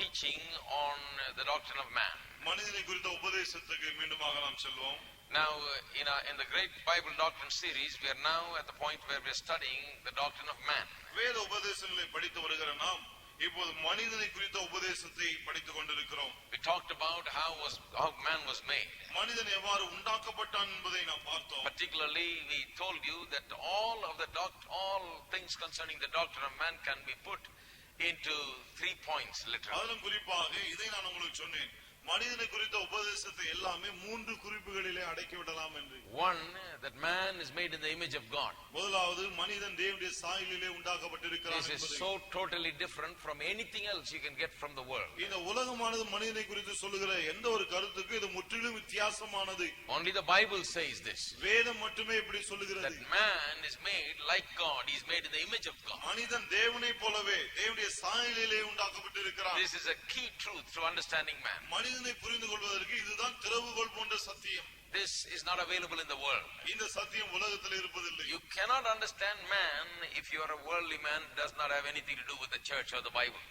teaching on the doctrine of man. மனிதனை குறித்த உபதேசத்துக்கு மீண்டுமாக நாம் செல்வோம். Now, in the great Bible doctrine series, we are now at the point where we are studying the doctrine of man. வேத உபதேசங்களை படித்து வருகிற நாம் இப்போது மனிதனை குறித்த உபதேசத்தை படித்துக் கொண்டிருக்கிறோம். We talked about how man was made. மனிதன் எவ்வாறு உண்டாக்கப்பட்டான் என்பதை நாம் பார்த்தோம். Particularly, we told you that all things concerning the doctrine of man can be put into 3 points literally. அதிலும் குறிப்பாக இதை நான் உங்களுக்கு சொன்னேன். மனிதனை குறித்த உபதேசத்தை எல்லாமே 3 குறிப்புகளிலே அடக்கி விடலாம் என்று. One, that man is made in the image of God. முதலாவது மனிதன் தேவனுடைய சாயலிலே உண்டாக்கப்பட்டிருக்கிறான் This என்பது. is so totally different from anything else you can get from the world. இந்த உலகமானது மனிதனை குறித்து சொல்லுகிற எந்த ஒரு கருத்துக்கு இது முற்றிலும் வித்தியாசமானது. Only the Bible says this. வேதம் மட்டுமே இப்படி சொல்லுகிறது. That man is made like God. He is made in the image of God. மனிதன் தேவனை போலவே தேவனுடைய சாயலிலே உண்டாக்கப்பட்டிருக்கிறான். This is a key truth to understanding man. மனிதனை புரிந்து கொள்வதற்கு இதுதான் திறவுகோல் போன்ற சத்தியம். This is not available in the world. இந்த சத்தியம் உலகத்தில் இருப்பதில்லை. You cannot understand man if you are a worldly man, does not have anything to do with the church or the Bible.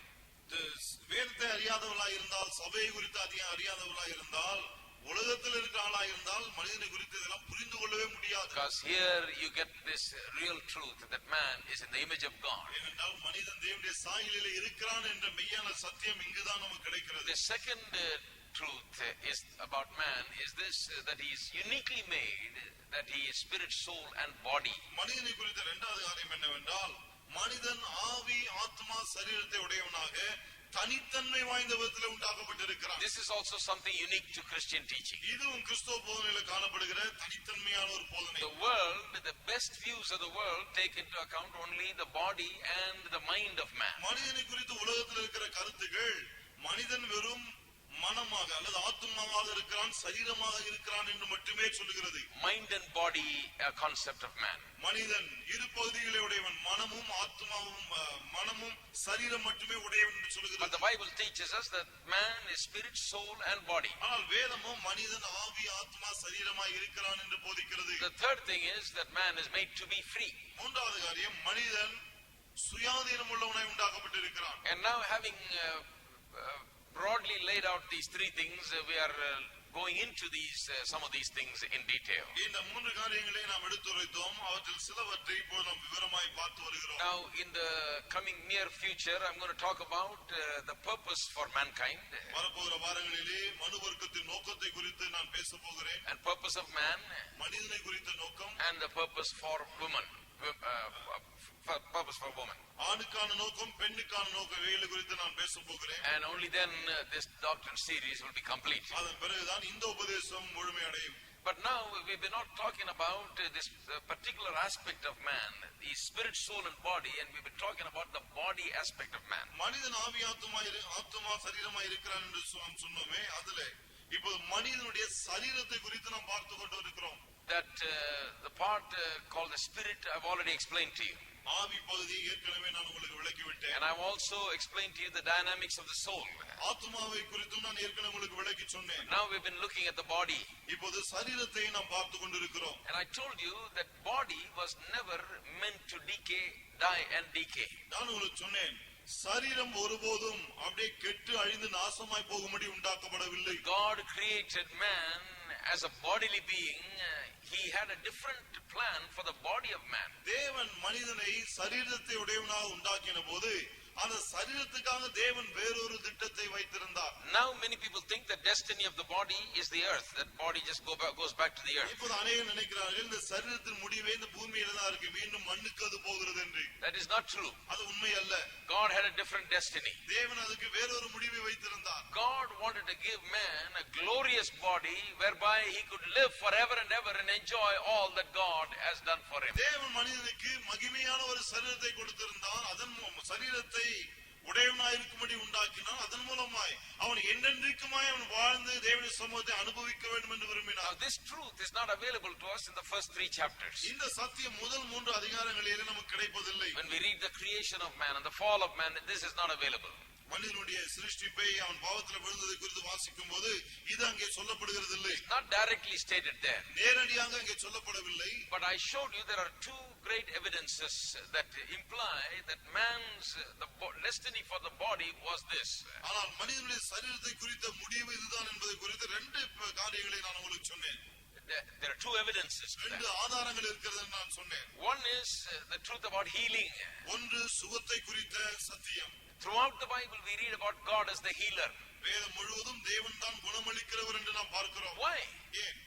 வேதத்தை அறியாதவளாய் இருந்தால், சபையை குறித்து அறியாதவளாய் இருந்தால், உலகத்தில் இருக்கிற ஆளாய் இருந்தால் மனிதனை குறித்து இதெல்லாம் புரிந்து கொள்ளவே முடியாது. Because here you get this real truth that man is in the image of God. ஏனென்றால் மனிதன் தேவனுடைய சாயலிலே இருக்கிறான் என்ற மெய்யான சத்தியம் இங்குதான் நமக்கு கிடைக்கிறது. The second truth is about man is this, that he is uniquely made, that he is spirit, soul and body. மனிதனை குறித்த இரண்டாவது காரியம் என்னவென்றால் மனிதன் ஆவி, ஆத்மா, சரீரத்தை உடையவனாக தனித்தன்மை வாய்ந்த விதத்தில் உண்டாக்கப்பட்டிருக்கிறான். This is also something unique to Christian teaching. இதுவும் கிறிஸ்தவ போதனையில் காணப்படுகிற தனித்தன்மையான ஒரு போதனை. The world, the best views of the world take into account only the body and the mind of man. மனிதனை குறித்து உலகத்தில் இருக்கிற கருத்துகள் மனிதன் வெறும் மனமாக அல்லது ஆத்மாவாக இருக்கிறான், சரீரமாக இருக்கிறான் என்று மட்டுமே சொல்லுகிறது. Mind and body, a concept of man. மனிதன் இரு பகுதிகளை உடையவன், மனமும் ஆத்மாவும், மனமும் சரீரம் மட்டுமே உடையவன் என்று சொல்லுகிறது. But the Bible teaches us that man is spirit, soul and body. ஆனால் வேதமும் மனிதன் ஆவி, ஆத்மா, சரீரமாய் இருக்கிறான் என்று போதிக்கிறது. The third thing is that man is made to be free. மூன்றாவது காரியம் மனிதன் சுயாதீனம் உள்ளவனாய் உண்டாக்கப்பட்டிருக்கிறான். And now having broadly laid out these 3 things, we are going into some of these things in detail. இந்த 3 காரியங்களை நாம் எடுத்துரைத்தோம். அவற்றில் சிலவற்றை இப்போது நாம் விவரமாய் பார்த்து வருகிறோம். Now in the coming near future I'm going to talk about the purpose for mankind. வரப்போகிற வாரங்களிலே மனுவர்க்கத்தின் நோக்கத்தை குறித்து நான் பேச போகிறேன். And purpose of man, மனிதனை குறித்த நோக்கம், and the purpose for woman. Purpose for woman. ஆணுக்கான நோக்கம், பெண்ணுக்கான நோக்கம், இவைகளை குறித்து நான் பேச போகிறேன். And only then this doctrine series will be complete. அதன் பிறகுதான் இந்த உபதேசம் முழுமையடையும். But now we've been not talking about this particular aspect of man, the spirit, soul and body, and we've been talking about the body aspect of man. மனிதன் ஆவி, ஆத்மா, சரீரமாய் இருக்கிறான் என்று சொன்னோமே, அதிலே இப்போது மனிதனுடைய சரீரத்தை குறித்து நாம் பார்த்து கொண்டு இருக்கிறோம். That the part called the spirit I've already explained to you. ஆவி பகுதியை ஏற்கனவே நான் உங்களுக்கு விளக்கி விட்டேன். And I've also explained to you the dynamics of the soul. ஆத்மாவை குறித்தும் நான் ஏற்கனவே உங்களுக்கு விளக்கி சொன்னேன். Now we've been looking at the body. இப்போது சரீரத்தை நாம் பார்த்து கொண்டிருக்கிறோம். And I told you that body was never meant to decay, die and decay. நான் உங்களுக்கு சொன்னேன், சரீரம் ஒருபோதும் அப்படியே கெட்டு அழிந்து நாசமாய் போகும்படி உண்டாக்கப்படவில்லை. God created man as a bodily being. He had a different plan for the body of man. தேவன் மனிதனை சரீரத்தை உடையவனாக உண்டாக்கின போது அந்த சரீரத்துக்காக தேவன் வேறொரு திட்டத்தை வைத்திருந்தார். Now many people think the destiny of the body is the earth. That body just goes back to the earth. இப்போது அநேகர் நினைக்கிறார்கள் இந்த சரீரத்தின் முடிவே இந்த பூமியில தான் இருக்கு, மீண்டும் மண்ணுக்கு அது போகிறது என்று. That is not true. அது உண்மை அல்ல. God had a different destiny. தேவன் அதுக்கு வேறொரு முடிவை வைத்திருந்தார். God wanted to give man a glorious body whereby he could live forever and ever and enjoy all that God has done for him. தேவன் மனிதனுக்கு மகிமையான ஒரு சரீரத்தை கொடுத்திருந்தார். அதன் சரீரத்தை உடையவனாய் இருக்கும்படி உண்டாக்கினான். அதன் மூலமாய் அவன் என்றென்றைக்குமாய் அவன் வாழ்ந்து தேவனுடைய சமூகத்தை அனுபவிக்க வேண்டும் என்று விரும்பினார். Now this truth is not available to us in the first 3 chapters. இந்த சத்தியம் முதல் 3 அதிகாரங்களிலே நமக்கு கிடைப்பதில்லை. When we read the creation of man and the fall of man, this is not available. மனிதனுடைய சிருஷ்டிப்பை அவன் பாவத்துல விழுந்ததை குறித்து வாசிக்கும் போது இது அங்கே சொல்லப்படுகிறது இல்லை. Not directly stated there. நேரடியாக அங்கே சொல்லப்படவில்லை. But I showed you there are two great evidences that imply that man's destiny for the body was this. ஆனால் மனிதனுடைய சரீரத்தை குறித்த முடிவு இதுதான் என்பதை குறித்து ரெண்டு காரியங்களை நான் உங்களுக்கு சொன்னேன். There are two evidences. ரெண்டு ஆதாரங்கள் இருக்கிறது நான் சொன்னேன். One is the truth about healing. ஒன்று சுகத்தை குறித்த சத்தியம். Throughout the Bible we read about God as the healer. வேதம் முழுவதும் தேவன் தான் குணமளிக்கிறவர் என்று நாம் பார்க்கிறோம். Why?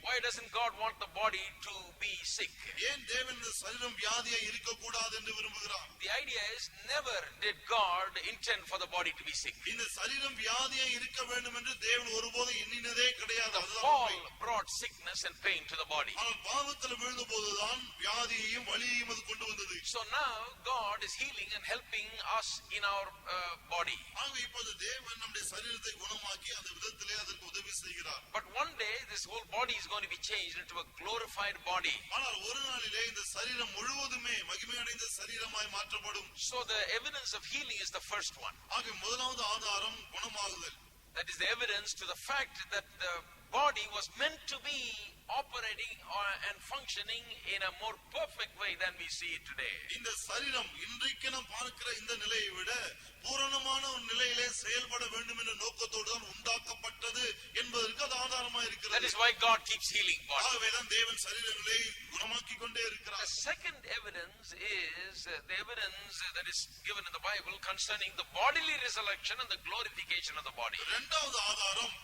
Why doesn't God want the body to be sick? ஏன் தேவன் இந்த சரீரம் வியாதியா இருக்க கூடாது என்று விரும்புகிறார்? The idea is never did God intend for the body to be sick. இந்த சரீரம் வியாதியா இருக்க வேண்டும் என்று தேவன் ஒருபோதும் எண்ணினதே கிடையாது. The fall brought sickness and pain to the body. ஆனால் பாவத்தில் விழுந்தபோதுதான் வியாதியையும் வலியையும் அது கொண்டு வந்தது. So now God is healing and helping us in our body. ஆக இப்போது தேவன் நம்முடைய சரீரத்தை குணமாக்கி அந்த விதத்திலே அதற்கு உதவி செய்கிறார். But one day this whole body is going to be changed into a glorified body. ஆனால் ஒரு நாளிலே இந்த சரீரம் முழுவதுமே மகிமை அடைந்த சரீரமாய் மாற்றப்படும். So the evidence of healing is the first one. ஆக முதலாவது ஆதாரம் குணமாகுதல். That is the evidence to the fact that the body was meant to be operating and functioning in a more perfect way than we see it today. இந்த சரீரம் இன்றைக்கு நாம் பார்க்கிற இந்த நிலையை விட பூரணமான ஒரு நிலையிலே செயல்பட வேண்டும் என்ற நோக்கத்தோடு தான் உண்டாக்கப்பட்டது என்பதற்கு அது ஆதாரமா இருக்கிறது. That is why God keeps healing bodies. ஆகவே தான் தேவன் சரீரங்களை குணமாக்கிக் கொண்டே இருக்கிறார். The second evidence is the evidence that is given in the Bible concerning the bodily resurrection and the glorification of the body. இரண்டாவது ஆதாரம்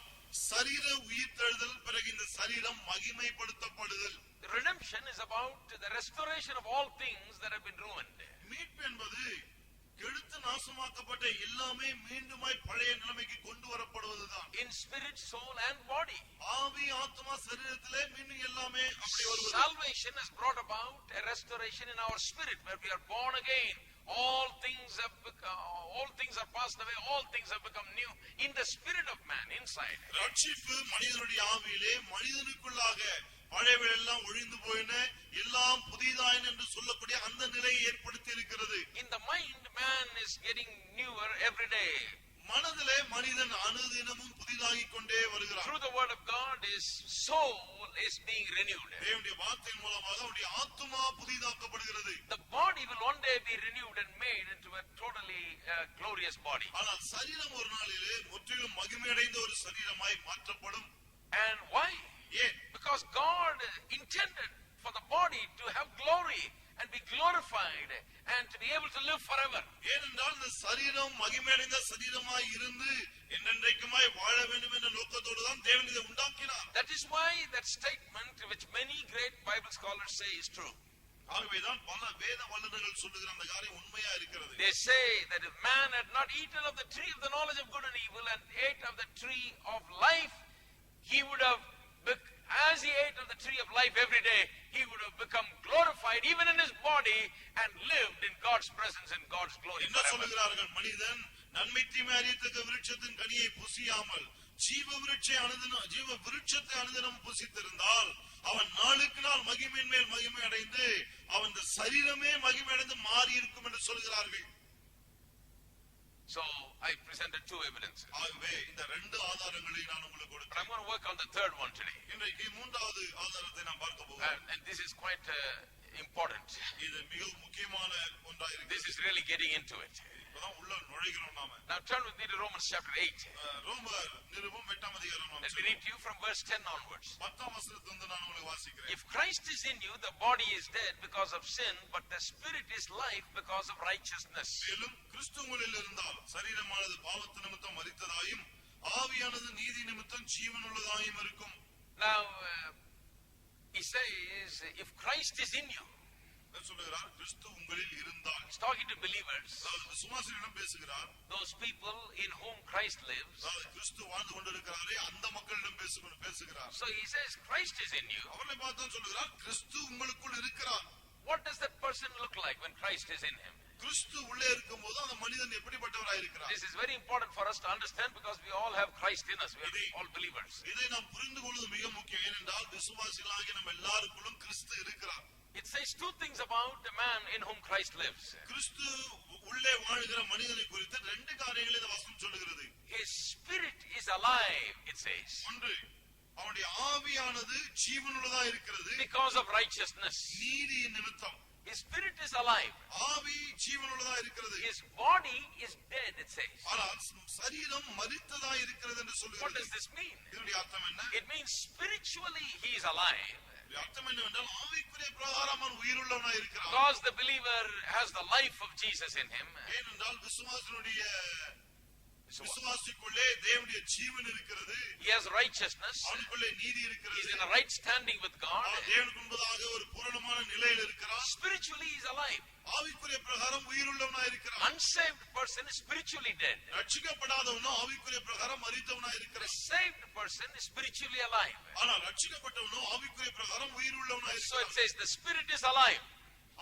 சரீர உயிர்த்தெழுதல், பிறகு இந்த சரீரம் மகிமைப்படுத்தப்படுதல். Redemption is about the restoration of all things that have been ruined. மீட்பு என்பது கெடுத்து நாசமாக்கப்பட்ட எல்லாமே மீண்டுமாய் பழைய நிலைமைக்கு கொண்டு வரப்படுவதுதான். In spirit, soul and body. ஆவி, ஆத்மா, சரீரத்திலே மீண்டும் எல்லாமே அப்படி வருவது. Salvation has brought about a restoration in our spirit where we are born again. All things are passed away, all things have become new in the spirit of man inside. ரட்சிப்பு மனிதனுடைய ஆவியிலே மனிதனுக்குள்ளாக பழையவை எல்லாம் ஒழிந்து போயின, எல்லாம் புதிதாயின என்று சொல்லக்கூடிய அந்த நிலையை ஏற்படுத்தி இருக்கிறது. In the mind, man is getting newer every day. மனதிலே மனிதன் அனுதினமும் புதிதாகிக் கொண்டே வருகிறான். Through the word of God, his soul is being renewed. தேவனுடைய வார்த்தையின் மூலமாக அவருடைய ஆத்துமா புதிதாக்கப்படுகிறது. The body will one day be renewed and made into a totally glorious body. ஆனால் சரீரம் ஒரு நாளிலே முற்றிலும் மகிமையடைந்த ஒரு சரீரமாய் மாற்றப்படும். And why? Because God intended for the body to have glory and be glorified and to be able to live forever. ஏனென்றால் இந்த சரீரம் மகிமையடைந்த சரீரமாய் இருந்து என்றென்றைக்குமாய் வாழ வேண்டும் என்ற நோக்கத்தோடு தான் தேவன் இதை உண்டாக்கினார். That is why that statement which many great Bible scholars say is true. ஆகவேதான் பல வேத வல்லுநர்கள் சொல்லுகிற அந்த காரியம் உண்மையா இருக்கிறது. They say that if man had not eaten of the tree of the knowledge of good and evil and ate of the tree of life, he would have, as he ate of the tree of life every day, he would have become glorified even in his body and lived in God's presence and God's glory என்ன சொல்லுகிறார்கள்? மனிதன் நன்மை தீமை அறியத்தக்க விருட்சத்தின் கனியை புசியாமல் ஜீவ விருட்சத்தை அனுதினம் புசித்திருந்தால் அவன் நாளுக்கு நாள் மகிமையின் மேல் மகிமை அடைந்து அவன் சரீரமே மகிமை அடைந்து மாறி இருக்கும் என்று சொல்கிறார்கள். So I presented two evidences. ஆகவே இந்த ரெண்டு ஆதாரங்களை நான் உங்களுக்கு கொடுத்தேன். I'm going to work on the third one today. இன்றைக்கு மூன்றாவது ஆதாரத்தை நாம் பார்க்க போகிறோம். And this is quite important. இது மிகவும் முக்கியமான ஒன்றா இருக்கு. This is really getting into it. இப்போதான் உள்ள நுழைகிறோம் நாம. Now turn with me to Romans chapter 8. ரோமர் நிருபம் 8ஆம் அதிகாரம். Let me read to you from verse 10 onwards. 10ஆம் வசனத்திலிருந்து நான் உங்களுக்கு வாசிக்கிறேன். If Christ is in you, the body is dead because of sin, but the spirit is life because of righteousness. மேலும் கிறிஸ்து உங்களில் இருந்தால் சரீரமானது பாவத்து நிமித்தம் மரித்ததாயும் ஆவியானது நீதி நிமித்தம் ஜீவனுள்ளதாயும் இருக்கும். Now he says, if Christ is in you, சொல்லுகிறார் கிறிஸ்து உங்களில் இருந்தால். he's talking to believers, விசுவாசிகளிடம் பேசுகிறார். those people in whom Christ lives. கிறிஸ்து வாழ்ந்து கொண்டிருக்கிறாரே அந்த மக்களிடம் பேசுகிறார். So he says Christ is in you. அவர்களை பார்த்து சொல்லுகிறார் கிறிஸ்து உங்களுக்குள் இருக்கிறார். What does that person look like when Christ is in him? கிறிஸ்து உள்ளே இருக்கும்போது அந்த மனிதன் எப்படிப்பட்டவராய் இருக்கிறார்? This is very important for us to understand because we all have Christ in us. We are all believers. இதை நாம் புரிந்து கொள்வது மிக முக்கியம். ஏனென்றால் விசுவாசிகளாகிய நம்ம எல்லாருக்குள்ளும் கிறிஸ்து இருக்கிறார். It says two things about the man in whom Christ lives. கிறிஸ்து உள்ளே வாழ்கிற மனிதனை குறித்து ரெண்டு காரியங்களை இந்த வசனம் சொல்லுகிறது. His spirit is alive, it says. ஒன்று, அவனுடைய ஆவியானது ஜீவனுள்ளதா இருக்கிறது. Because of righteousness. நீதியின் நிமித்தம். His spirit is alive. ஆவி ஜீவனுள்ளதா இருக்கிறது. His body is dead, it says. ஆனால் சரீரம் மரித்ததா இருக்கிறது என்று சொல்லுகிறது. What does this mean? இதனுடைய அர்த்தம் என்ன? It means spiritually he is alive. அர்த்தம் என்னவென்றால் ஆவிக்குரிய பிரகாரம் அவன் உயிருள்ளவனாய் இருக்கிறான். Because the believer has the life of Jesus in him. ஏனென்றால் விசுவாசிக்குள்ளே தேவனுடைய ஜீவன் இருக்கிறது. He has righteousness. அவனுக்குள்ளே நீதி இருக்கிறது. He is in a right standing with God. தேவனுக்கு முன்பதாக ஒரு பூரணமான நிலையில் இருக்கிறான். Spiritually he is alive. ஆவிக்குரிய பிரகாரம் உயிருள்ளவனாய் இருக்கிறான். Unsaved person is spiritually dead. ரட்சிக்கப்படாதவனோ ஆவிக்குரிய பிரகாரம் மரித்தவனாய் இருக்கிறான். Saved person is spiritually alive. ஆனால் ரட்சிக்கப்பட்டவனோ ஆவிக்குரிய பிரகாரம் உயிருள்ளவனாய் இருக்கிறான். So it says the spirit is alive.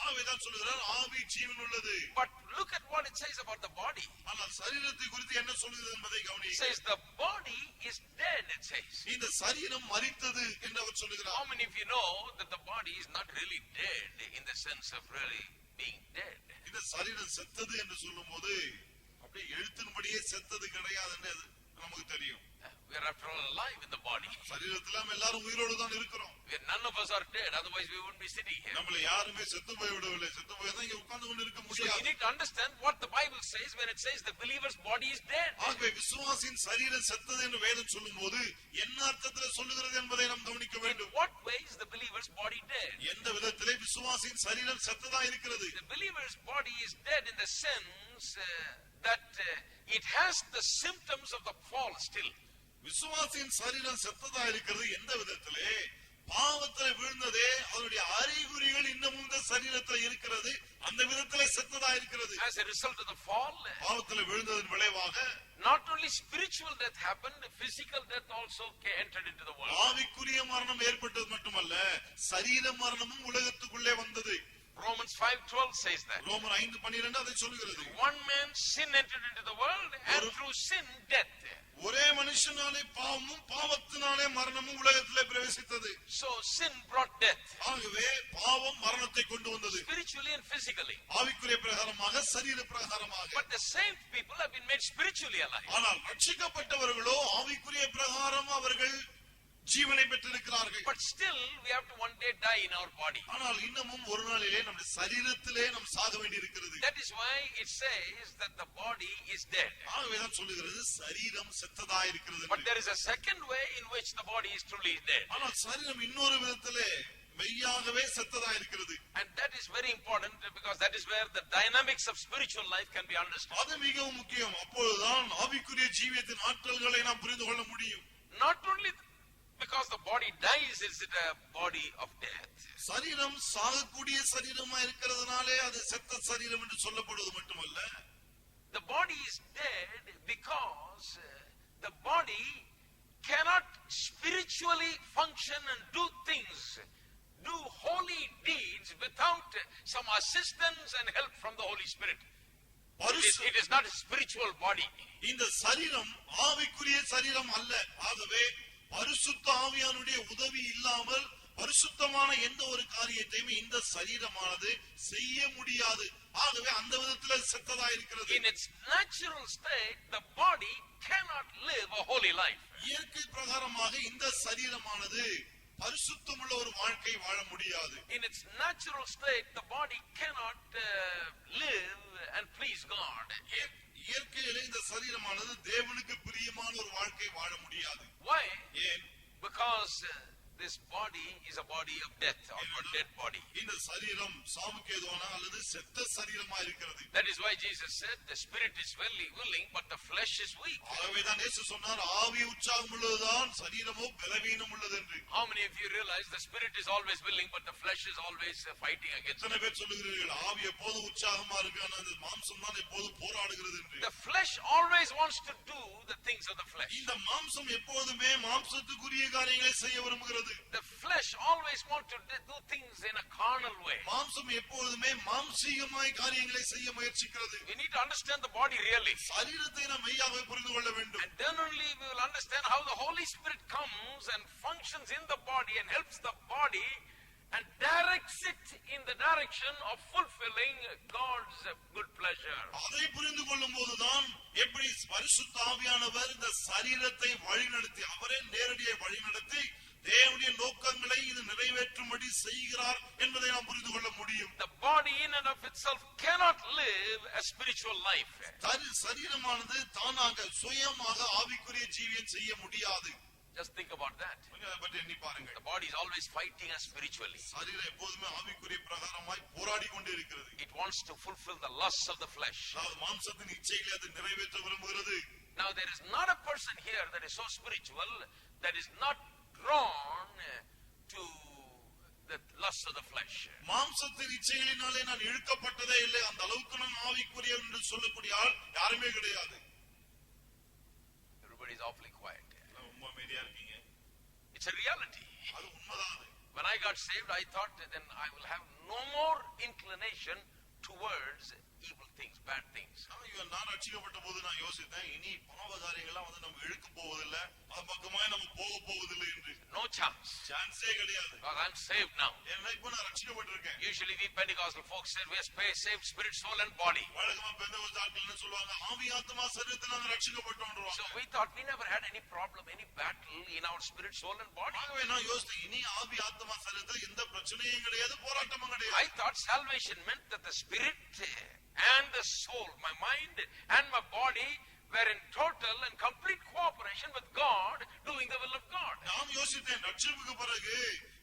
ஆவிதான் சொல்கிறார் ஆவி ஜீவன் உள்ளது. But look at what it says about the body. ஆனால் சரீரத்தை குறித்து என்ன சொல்கிறது என்பதை கவனியுங்கள். It says the body is dead, it says. இந்த சரீரம் மரித்தது என்று அவர் சொல்கிறார். How many of you know that the body is not really dead in the sense of really being dead? இந்த சரீரம் செத்தது என்று சொல்லும்போது அப்படியே எழுத்தின்படியே செத்தது கிடையாது என்று நமக்கு தெரியும். We are after all alive in the body. சரீரத்தில் நாம் எல்லாரும் உயிரோடு தான் இருக்கிறோம். None of us are dead, otherwise we wouldn't be sitting here. நம்மள யாருமே செத்து போய் விடவில்லை. செத்து போய் தான் இங்க உட்கார்ந்து கொண்டு இருக்க So முடியாது. you need to understand what the Bible says when it says the believer's body is dead. ஆகவே விசுவாசியின் சரீரம் செத்தது என்று வேதம் சொல்லும்போது என்ன அர்த்தத்தில் சொல்லுகிறது என்பதை நாம் கவனிக்க In வேண்டும். what way is the believer's body dead? எந்த விதத்திலே விசுவாசியின் சரீரம் செத்ததா இருக்கிறது? The believer's body is dead in the sense that it has the symptoms of the fall still. விசுவாசியின் சரீரம் செத்ததா இருக்கிறது எந்த விதத்திலே? பாவத்தில் விழுந்ததே அதனுடைய அறிகுறிகள் இன்னமும் இந்த சரீரத்தில் இருக்கிறது. அந்த விதத்திலே செத்ததா இருக்கிறது. As a result of the fall, பாவத்தில் விழுந்ததன் விளைவாக not only spiritual death happened, physical death also entered into the world. ஆவிக்குரிய மரணம் ஏற்பட்டது மட்டுமல்ல, சரீர மரணமும் உலகத்துக்குள்ளே வந்தது. Romans 5:12 says that. ரோமர் 5:12 அதை சொல்கிறது. One man sin entered into the world and through sin death. ஒரே மனுஷனாலே பாவமும் பாவத்தினாலே மரணமும் உலகத்திலே பிரவேசித்தது. So sin brought death. ஆகவே பாவம் மரணத்தை கொண்டு வந்தது. Spiritually and physically. ஆவிக்குரிய பிரகாரமாக சரீர பிரகாரமாக. But the saved people have been made spiritually alive. ஆனால் ரட்சிக்கப்பட்டவர்களோ ஆவிக்குரிய பிரகாரம் அவர்கள் ஜீவனை பெற்றிருக்கிறார்கள். But still we have to one day die in our body. ஆனால் இன்னமும் ஒரு நாளிலே நம்முடைய சரீரத்திலே நாம் சாக வேண்டியிருக்கிறது. That is why it says that the body is dead. ஆகவே தான் சொல்லுகிறது சரீரம் செத்ததா இருக்கிறது. But there is a second way in which the body is truly dead. ஆனால் சரீரம் இன்னொரு விதத்திலே மெய்யாகவே செத்ததா இருக்கிறது. And that is very important because that is where the dynamics of spiritual life can be understood. அது மிகவும் முக்கியம். அப்பொழுதுதான் ஆவிக்குரிய ஜீவியத்தின் ஆற்றல்களை நாம் புரிந்து கொள்ள முடியும். Not only because the body dies, is it a body of death? சரீரம் சாகக்கூடிய சரீரமா இருக்கிறதுனாலே அது செத்த சரீரம் என்று சொல்லப்படுவது மட்டுமல்ல. The body is dead because the body cannot spiritually function and do things, do holy deeds without some assistance and help from the Holy Spirit. It is not a spiritual body. இந்த சரீரம் ஆவிக்குரிய சரீரம் அல்ல. ஆகவே பரிசுத்த ஆவியானுடைய உதவி இல்லாமல் பரிசுத்தமான எந்த ஒரு காரியத்தையும் இந்த சரீரமானது செய்ய முடியாது. ஆகவே அந்த விதத்தில் செத்ததா இருக்கிறது. In its natural state, the body cannot live a holy life. இயற்கை பிரகாரமாக இந்த சரீரமானது பரிசுத்தமுள்ள ஒரு வாழ்க்கை வாழ முடியாது. In its natural state, the body cannot live and please God. இயற்கையிலே இந்த சரீரமானது தேவனுக்கு பிரியமான ஒரு வாழ்க்கை வாழ முடியாது. Why? ஏன்? Because this body is a body of death or a dead body. இந்த சரீரம் சாவுக்கு ஏதுவான அல்லது செத்த சரீரமா இருக்கிறது. That is why Jesus said the spirit is willing but the flesh is weak. ஆகவே தான் இயேசு சொன்னார் ஆவி உற்சாகம் உள்ளதுதான் சரீரமோ பலவீனம் உள்ளது என்று. How many of you realize the spirit is always willing but the flesh is always fighting against it? எத்தனை பேர் சொல்லுகிறீர்கள் ஆவி எப்போதும் உற்சாகமா இருக்கு ஆனா அந்த மாம்சம் தான் எப்போதும் போராடுகிறது என்று. The flesh always wants to do the things of the flesh. இந்த மாம்சம் எப்போதுமே மாம்சத்துக்குரிய காரியங்களை செய்ய விரும்புகிறது. The flesh always wants to do things in a carnal way. மாம்சம் எப்போதுமே மாம்சீகமாய் காரியங்களை செய்ய முயற்சிக்கிறது. We need to understand the body really. சரீரத்தை நாம் மெய்யாகவே புரிந்து கொள்ள வேண்டும். And then only we will understand how the Holy Spirit comes and functions in the body and helps the body and directs it in the direction of fulfilling God's good pleasure. அதை புரிந்து கொள்ளும் போதுதான் எப்படி பரிசுத்த ஆவியானவர் இந்த சரீரத்தை வழிநடத்தி அவரே நேரடியாக வழிநடத்தி தேவனுடைய நோக்கங்களை இது நிறைவேற்றும்படி செய்கிறார் என்பதை நாம் புரிந்து கொள்ள முடியும். The body in and of itself cannot live a spiritual life. சரீரமானது தானாக சுயமாக ஆவிக்குரிய ஜீவியம் செய்ய முடியாது. Just think about that. But எண்ணி பாருங்க. The body is always fighting us spiritually. சரீரம் எப்போதுமே ஆவிக்குரிய பிரகாரமாய் போராடி கொண்டே இருக்கிறது. It wants to fulfill the lusts of the flesh. அதாவது மாம்சத்தின் இச்சைகளை அது நிறைவேற்ற விரும்புகிறது. Now there is not a person here that is so spiritual that is not drawn to the lust of the flesh. மாம்சத்தின் இச்சைகளினாலே நான் இழுக்கப்பட்டதே இல்லை. அந்த அளவுக்கு நான் ஆவிக்குரியவன் என்று சொல்லக்கூடிய ஆள் யாருமே கிடையாது. Everybody is awfully quiet. ரொம்ப அமைதியா இருக்கீங்க. It's a reality. அது உண்மைதான். When I got saved, I thought then I will have no more inclination towards evil things, bad things. நான் ரட்சிக்கப்பட்ட போது நான் யோசித்தேன், இனி பாவ காரியங்கள்லாம் வந்து நம்ம இழுக்க போவதில்லை, அது பக்கமா நம்ம போக போவதில்லை என்று. No chance. சான்ஸே கிடையாது. Because I'm saved now. ஏன்னா இப்ப நான் ரட்சிக்கப்பட்டிருக்கேன். Usually we Pentecostal folks say we are saved spirit, soul and body. வழக்கமா பெந்தகோஸ்து ஆட்கள் என்ன சொல்லுவாங்க, ஆவி ஆத்மா சரீரத்துல நாம ரட்சிக்கப்பட்டோம்ன்றாங்க. So we thought we never had any problem, any battle in our spirit, soul and body. ஆகவே நான் யோசித்தேன், இனி ஆவி ஆத்மா சரீரத்துல எந்த பிரச்சனையும் கிடையாது, போராட்டமும் கிடையாது. I thought salvation meant that the spirit and the soul, my mind and my body were in total and complete cooperation with God, doing the will of God. நான் யோசித்தேன், ரட்சிப்புக்கு பிறகு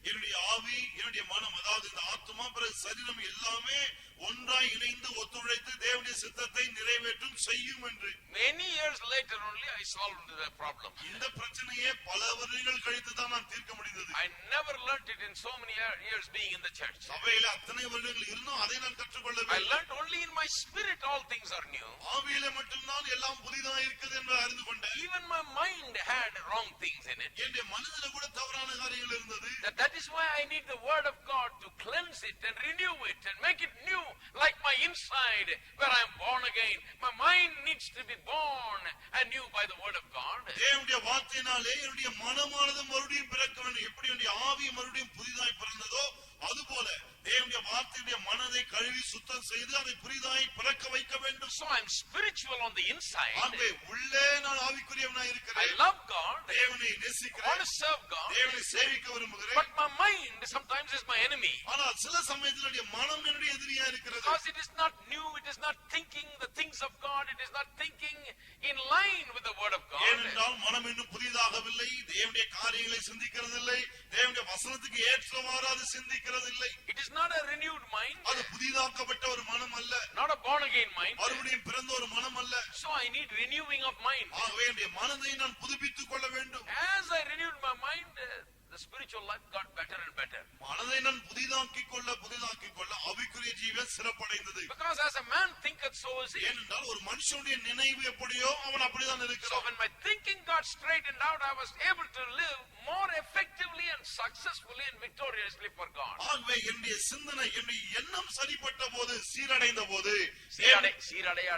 என்னுடைய ஆவி, என்னுடைய மனம், அதாவது இந்த ஆத்மா பிறகு சரீரம் எல்லாமே ஒன்றாய் இணைந்து ஒத்துழைத்து தேவனுடைய சித்தத்தை நிறைவேற்றும் செய்யும் என்று. Many years later only I solved the problem. இந்த பிரச்சனையே பல வருடங்கள் கழித்து தான் நான் தீர்க்க முடிந்தது. I never learnt it in so many years being in the church. சபையில அத்தனை வருடங்கள் இருந்தும் அதை நான் கற்றுக்கொள்ளவில்லை. I learnt only in my spirit all things are new. ஆவியிலே மட்டும்தான் எல்லாம் புதிதாக இருக்குது என்று அறிந்து கொண்டேன். Even my mind had wrong things in it. என்னுடைய மனதில கூட தவறான காரியங்கள் இருந்தது. That is why I need the word of God to cleanse it and renew it and make it new, like my inside where I am born again. My mind needs to be born anew by the word of God. தேவனுடைய வார்த்தையினாலே என்னுடைய மனமானது மறுபடியும் பிறக்க வேண்டும். எப்படி என்னுடைய ஆவி மறுபடியும் புதிதாய் பிறந்ததோ அதுபோல தேவனுடைய வார்த்தையுடைய மனதை கழுவி சுத்தம் செய்து அதை புதிதாய் பிறக்க வைக்க வேண்டும். So I am spiritual on the inside. ஆகவே உள்ளே நான் ஆவிக்குரியவனாய் இருக்கிறேன். I love God. தேவனை I நேசிக்கிறேன். want to serve God. தேவனை சேவிக்க விரும்புகிறேன். But my mind sometimes is my enemy. ஆனால் சில சமயத்தில் என்னுடைய மனம் என்னுடைய எதிரியா இருக்கிறது. Because it is not new, it is not thinking the things of God, it is not thinking in line with the word of God. ஏனென்றால் மனம் இன்னும் புதிதாகவில்லை, தேவனுடைய காரியங்களை சிந்திக்கிறதில்லை, தேவனுடைய வசனத்துக்கு ஏற்றவாறு அது சிந்திக்கிறதில்லை. It is not a renewed mind. அது புதிதாக்கப்பட்ட ஒரு மனம் அல்ல. Not a born again mind. மறுபடியும் பிறந்த ஒரு மனம் அல்ல. So I need renewing of mind. ஆகவே என்னுடைய மனதை நான் புதுப்பித்துக் கொள்ள வேண்டும். As I renewed my mind, the spiritual life got better and better. மனதை நான் புதிதாக்கிக் கொள்ள ஆவிக்குரிய ஜீவன் சிறப்படைந்தது. Because as a man thinketh, so is he. ஏனென்றால் ஒரு மனுஷனுடைய நினைவு எப்படியோ அவன் அப்படிதான் So இருக்கிறான். when my thinking got straightened out, I was able to live more effectively and successfully and victoriously for God. ஆகவே என்னுடைய சிந்தனை, என்னுடைய எண்ணம் சரிப்பட்ட போது, சீரடைந்த போது, சீரடைய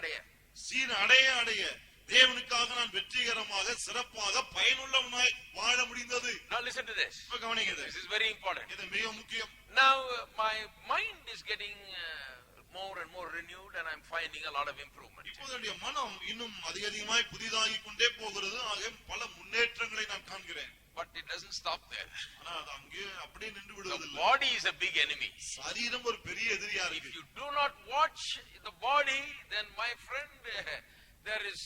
தேவனுக்காக நான் வெற்றிகரமாக சிறப்பாக பயனுள்ளவனாய் வாழ முடிந்தது. Now listen to this. இப்ப கவனிங்க, This is very important. இது மிக முக்கியம். Now my mind is getting more and more renewed and I'm finding a lot of improvement. இப்போது என்னுடைய மனம் இன்னும் அதிகமாய் புதிதாகிக் கொண்டே போகிறது. ஆக பல முன்னேற்றங்களை நான் காண்கிறேன். But it doesn't stop there. ஆனா அது அங்கே அப்படியே நின்று The விடுவதில்லை. body is a big enemy. சரீரம் ஒரு பெரிய எதிரியா If இருக்கு. you do not watch the body, then my friend, there is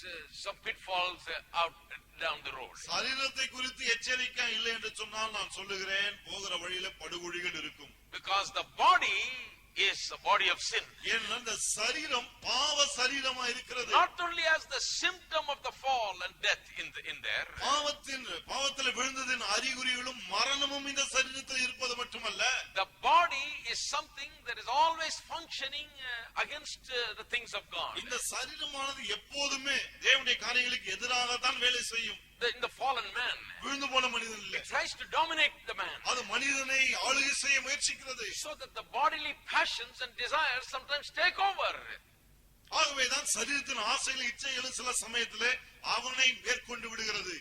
some pitfalls out down the road. சரீரத்தை குறித்து எச்சரிக்கை இல்லை என்று சொன்னால் நான் சொல்லுகிறேன், போகிற வழியில படுகுழிகள் இருக்கும். Because the body is a body of sin. ஏன்னா இந்த சரீரம் பாவ சரீரமா இருக்கிறது. Not only as the symptom of the fall and death in there. பாவத்தில் விழுந்ததின் அறிகுறிகளும் மரணமும் இந்த சரீரத்தில் இருப்பது மட்டுமல்ல. The body is something that is always functioning against the things of God. இந்த சரீரமானது எப்போதுமே தேவனுடைய காரியங்களுக்கு எதிராக தான் வேலை செய்யும். In the fallen man, விழுந்து போன மனிதன் இல்லை. it tries to dominate the man. அது மனிதனை ஆளுகை செய்ய முயற்சிக்கிறது. So that the bodily passions and desires sometimes take over. ஆகவேதான் சரீரத்தின் ஆசைகள் இச்சைகளும் சில சமயத்திலே அவனை மேற்கொண்டு விடுகிறது.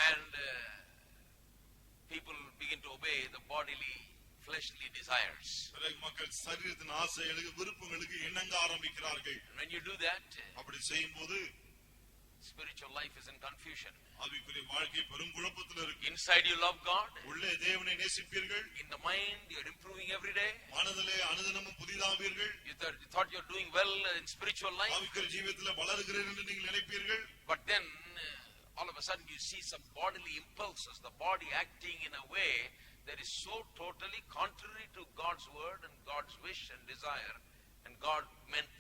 And people begin to obey the bodily, fleshly desires. பிறகு மக்கள் சரீரத்தின் ஆசைகளுக்கு விருப்பங்களுக்கு இணங்க ஆரம்பிக்கிறார்கள். And when you do that, அப்படி செய்யும்போது spiritual life is in confusion. ஆவிக்குரிய வாழ்க்கை பெரும் குழப்பத்தில் இருக்கு. Inside you love God. உள்ளே தேவனை நேசிப்பீர்கள். In the mind you are improving every day. மனதிலே அனுதினமும் புதிதாவீர்கள். You thought you are doing well in spiritual life. ஆவிக்குரிய ஜீவிதத்திலே வளருகிறீர்கள் என்று நீங்கள் நினைப்பீர்கள். But then all of a sudden you see some bodily impulses, the body acting in a way that is so totally contrary to God's word and God's wish and desire and God meant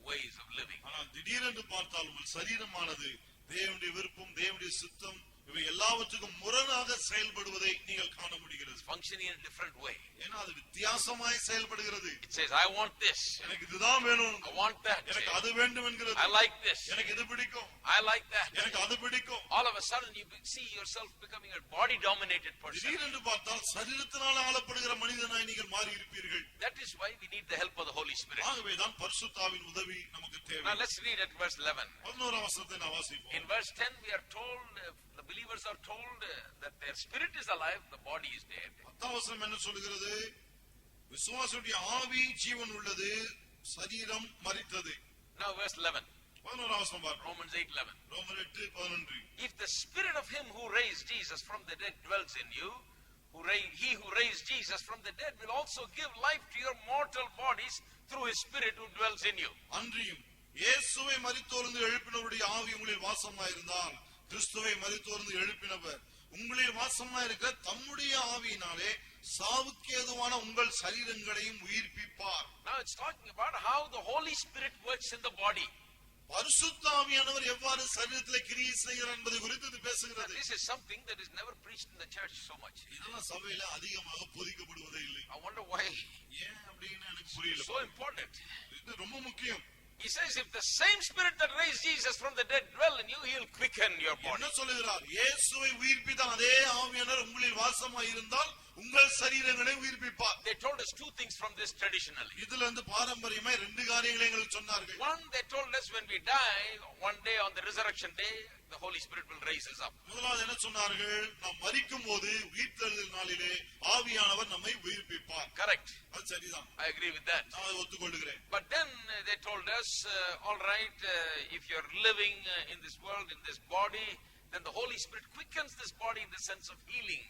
ways of living. ஆனால் திடீரென்று பார்த்தால் உங்கள் சரீரமானது தேவனுடைய விருப்பம், தேவனுடைய சித்தம் இவை எல்லாவற்றுக்கும் முரணாக செயல்படுவதை நீங்கள் காண முடிகிறது. Functioning in a different way. ஏன்னா அது வித்தியாசமாய் செயல்படுகிறது. It says, I want this. எனக்கு இதுதான் வேணும். I want that. எனக்கு அது வேண்டும் என்கிறது. I like this. எனக்கு இது பிடிக்கும். I like that. எனக்கு அது பிடிக்கும். All of a sudden you see yourself becoming a body dominated person. திடீரென்று பார்த்தால் சரீரத்தினால் ஆளப்படுகிற மனிதனாய் நீங்கள் மாறி இருப்பீர்கள். That is why we need the help of the Holy Spirit. ஆகவே தான் பரிசுத்தாவின் உதவி நமக்கு தேவை. Now let's read at verse 11. 11ஆம் வசனத்தை நாம் வாசிப்போம். In verse 10 we are told, the believers are told that their spirit is alive, the body is dead. 10ஆம் வசனம் என்ன சொல்கிறது? விசுவாசியுடைய ஆவி ஜீவன் உள்ளது, சரீரம் மரித்தது. Now verse 11. 11ஆம் வசனம் பாருங்க. Romans 8:11. ரோமர் 8:11. If the spirit of him who raised Jesus from the dead dwells in you, he who raised Jesus from the dead will also give life to your mortal bodies through his spirit who dwells in you. அன்றியும் இயேசுவை மரித்தோர்ந்து எழுப்பினவருடைய ஆவி உங்களில் வாசமாயிருந்தால் கிறிஸ்துவை மரித்தோர்ந்து எழுப்பினவர் உங்களில் வாசமாயிருக்கிற தம்முடைய ஆவியினாலே சாவுக்கு ஏதுவான உங்கள் சரீரங்களையும் உயிர்ப்பிப்பார். Now it's talking about how the Holy Spirit works in the body. பரிசுத்த ஆவியானவர் எவ்வாறு சரீரத்திலே கிரியை செய்கிறார் என்பதை குறித்து இது பேசுகிறது. This is something that is never preached in the church so much. இதெல்லாம் சபையில அதிகமாக போதிக்கப்படுவதே இல்லை. I wonder why. ஏன் அப்படின்னு எனக்கு புரியல. So important. இது ரொம்ப முக்கியம். He says if the same spirit that raised Jesus from the dead dwell in you, he will quicken your body. என்ன சொல்லுகிறார்? இயேசுவை உயிர்ப்பித்த அதே ஆவியானவர் உங்களில் வாசமாய் இருந்தால் உங்கள் சரீரங்களை உயிர்ப்பிப்பார். They told us two things from this traditionally. இதுல இருந்து பாரம்பரியமாய் ரெண்டு காரியங்களை எங்களுக்கு சொன்னார்கள். One, they told us when we die, one day on the resurrection day, the Holy Spirit will raise us up. முதலாவது என்ன சொன்னார்கள்? நாம் மரிக்கும்போது உயிர்த்தெழுதல் நாளிலே ஆவியானவர் நம்மை உயிர்ப்பிப்பார். Correct. அது சரிதான். I agree with that. நான் அதை ஒத்துக்கொள்கிறேன். But then they told us, all right, if you're living in this world, in this body, then the Holy Spirit quickens this body in the sense of healing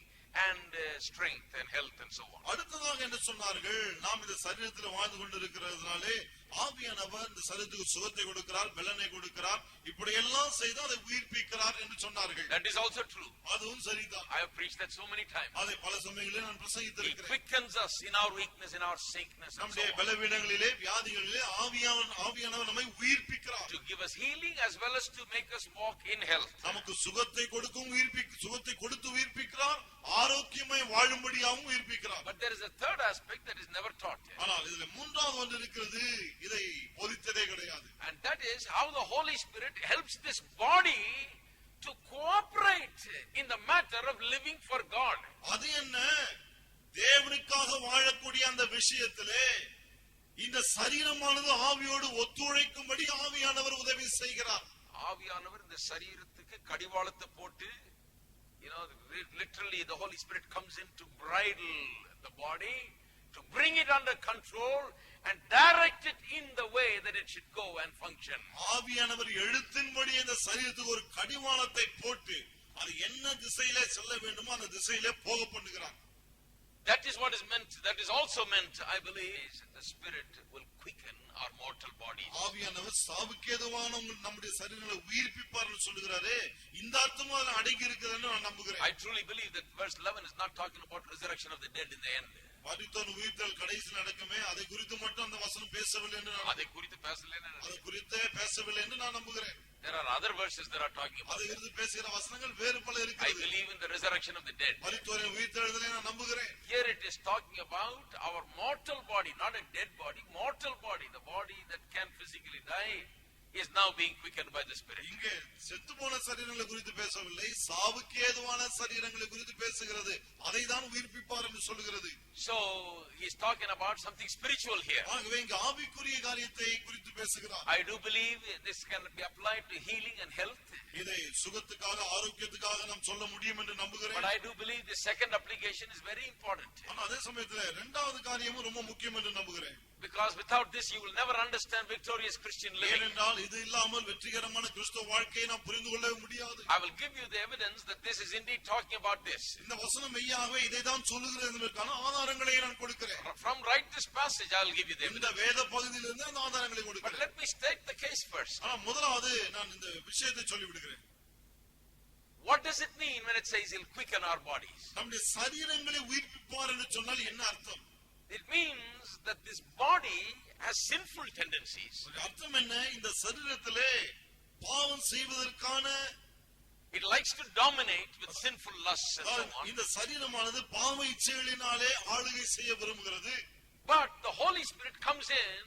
and strength and health and so on. அடுத்ததாக என்ன சொன்னார்கள்? நாம் இந்த சரீரத்தில் வாழ்ந்து கொண்டிருக்கிறதுனாலே ஆவியானவர் இந்த சரீரத்துக்கு சுகத்தை கொடுக்கிறார், பலனை கொடுக்கிறார், இப்படி எல்லாம் செய்து அதை உயிர்ப்பிக்கிறார் என்று சொன்னார்கள். That is also true. அதுவும் சரிதான். I have preached that so many times. அதை பல சமயங்களில் நான் He பிரசங்கித்திருக்கிறேன். quickens us in our weakness, in our sickness and so நம்முடைய on, பலவீனங்களிலே, வியாதிகளிலே ஆவியானவர் நம்மை உயிர்ப்பிக்கிறார். to give us healing as well as to make us walk in health. நமக்கு சுகத்தை கொடுத்து உயிர்ப்பிக்கிறார், ஆரோக்கியமாய் வாழும்படியாகவும் உயிர்ப்பிக்கிறார். But there is a third aspect that is never taught yet. ஆனால் இதுல மூன்றாவது ஒன்று இருக்கிறது, இதை போதித்ததே கிடையாது. And that is how the Holy Spirit helps this body to cooperate in the matter of living for God. அது என்ன? தேவனுக்காக வாழக்கூடிய அந்த விஷயத்திலே இந்த சரீரமானது ஆவியோடு ஒத்துழைக்கும்படி ஆவியானவர் உதவி செய்கிறார். ஆவியானவர் இந்த சரீரத்துக்கு கடிவாளத்தை போட்டு, literally the Holy Spirit comes in to bridle the body, to bring it under control and direct it in the way that it should go and function. ஆவியானவர் எழுத்தின்படி இந்த சரீரத்துக்கு ஒரு கடிவாளத்தை போட்டு அது என்ன திசையிலே செல்ல வேண்டுமோ அந்த திசையிலே போக பண்ணுகிறார். That is what is meant. That is also meant, I believe, the Spirit will quicken our mortal bodies. ஆவியானவர் சாவுக்கேதுவான நம்முடைய சரீரங்களை உயிர்ப்பிப்பார்னு சொல்லுகிறாரே, இந்த அர்த்தமும் அதில் அடங்கி இருக்கிறதுன்னு நான் நம்புகிறேன். I truly believe that verse 11 is not talking about resurrection of the dead in the end. மரித்தோர் உயிர்த்தல் கடைசி நடக்குமே, அதை குறித்து மட்டும் அந்த வசனம் பேசவில்லை என்று அதை குறித்து பேசவில்லை என்று நான் நம்புகிறேன். There are other verses that are talking about. அதை குறித்து பேசுகிற வசனங்கள் வேறு பல I இருக்கிறது. believe in the resurrection of the dead. மரித்தோரின் உயிர்த்தெழுதலை நான் நம்புகிறேன். Here it is talking about our mortal body, not a dead body, mortal body, the body that can physically die, is now being quickened by the Spirit. இங்கே செத்து போன சரீரங்களை குறித்து பேசவில்லை, சாவுக்கு ஏதுவான சரீரங்களை குறித்து பேசுகிறது. அதை தான் உயிர்ப்பிப்பார் என்று சொல்கிறது. So he's talking about something spiritual here. ஆகவே இங்கே ஆவிக்குரிய காரியத்தை குறித்து பேசுகிறார். I do believe this can be applied to healing and health. இதை சுகத்துக்காக ஆரோக்கியத்துக்காக நாம் சொல்ல முடியும் என்று நம்புகிறேன். But I do believe the second application is very important. ஆனா அதே சமயத்துல இரண்டாவது காரியமும் ரொம்ப முக்கியம் என்று நம்புகிறேன். Because without this you will never understand victorious Christian living. ஏனென்றால் இது இல்லாமல் வெற்றிகரமான கிறிஸ்தவ வாழ்க்கையை நாம் புரிந்து கொள்ளவே முடியாது. I will give you the evidence that this is indeed talking about this. இந்த வசனம் மெய்யாகவே இதை தான் சொல்லுகிறது என்பதற்கான ஆதாரங்களை நான் கொடுக்கிறேன். From right this passage I will give you the இந்த evidence. வேத பகுதியிலிருந்து அந்த ஆதாரங்களை But கொடுக்கிறேன். let me state the case first. ஆனா முதலாவது நான் இந்த விஷயத்தை சொல்லி விடுகிறேன். What does it mean when it says he'll quicken our bodies? நம்முடைய சரீரங்களை உயிர்ப்பிப்பார் என்று சொன்னால் என்ன அர்த்தம்? It means that this body has sinful tendencies. அர்த்தம் என்ன? இந்த சரீரத்திலே பாவம் செய்வதற்கான It likes to dominate with sinful lusts and so on. இந்த சரீரமானது பாவ இச்சைகளினாலே ஆளுகை செய்ய விரும்புகிறது. But the Holy Spirit comes in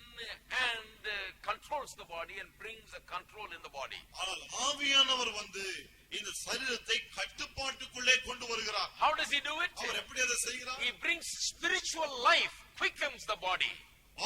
and controls the body and brings a control in the body. ஆனால் ஆவியானவர் வந்து இந்த சரீரத்தை கட்டுப்பாட்டுக்குள்ளே கொண்டு வருகிறார். How does he do it? அவர் எப்படி அதை செய்கிறார்? He brings spiritual life, quickens the body.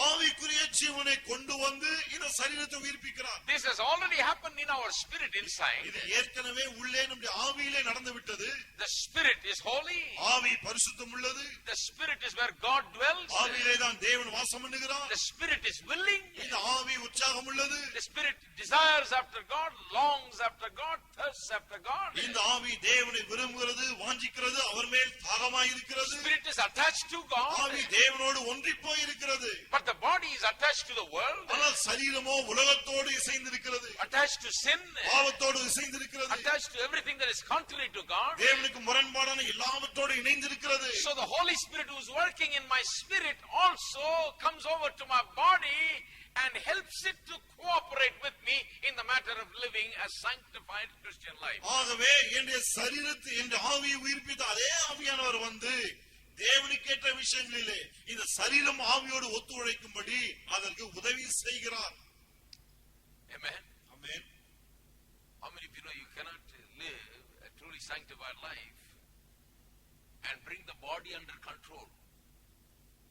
ஆவிக்குரிய ஜீவனை கொண்டு வந்து இந்த சரீரத்தை உயிர்ப்பிக்கிறார். This has already happened in our spirit inside. இது ஏற்கனவே உள்ளே நம்முடைய ஆவியிலே நடந்து விட்டது. The spirit is holy. ஆவி பரிசுத்தம் உள்ளது. The spirit is where God dwells. ஆவியிலே தான் தேவன் வாசம் பண்ணுகிறார். The spirit is willing. இந்த ஆவி உற்சாகம் உள்ளது. The spirit desires after God, longs after God, thirsts after God. இந்த ஆவி தேவனை விரும்புகிறது, வாஞ்சிக்கிறது, அவர் மேல் தாகமாய் இருக்கிறது. Spirit is attached to God. ஆவி தேவனோடு ஒன்றி போய் இருக்கிறது. But the body is attached to the world. ஆனால் சரீரமோ உலகத்தோடு இசைந்திருக்கிறது. Attached to sin. பாவத்தோடு இசைந்திருக்கிறது. Attached to everything that is contrary to God. தேவனுக்கு முரண்பாடான எல்லாவற்றோடு இணைந்திருக்கிறது. So the Holy Spirit who is working in my spirit also comes over to my body and helps it to cooperate with me in the matter of living a sanctified Christian life. ஆகவே என்னுடைய சரீரத்தை என்ற ஆவியை உயிர்ப்பித்த அதே ஆவியானவர் வந்து தேவனுக்கேற்ற விஷயங்களிலே இந்த சரீரம் ஆவியோடு ஒத்துழைக்கும்படி அதற்கு உதவி செய்கிறார். Amen. Amen. How many of you know you cannot live a truly sanctified life and bring the body under control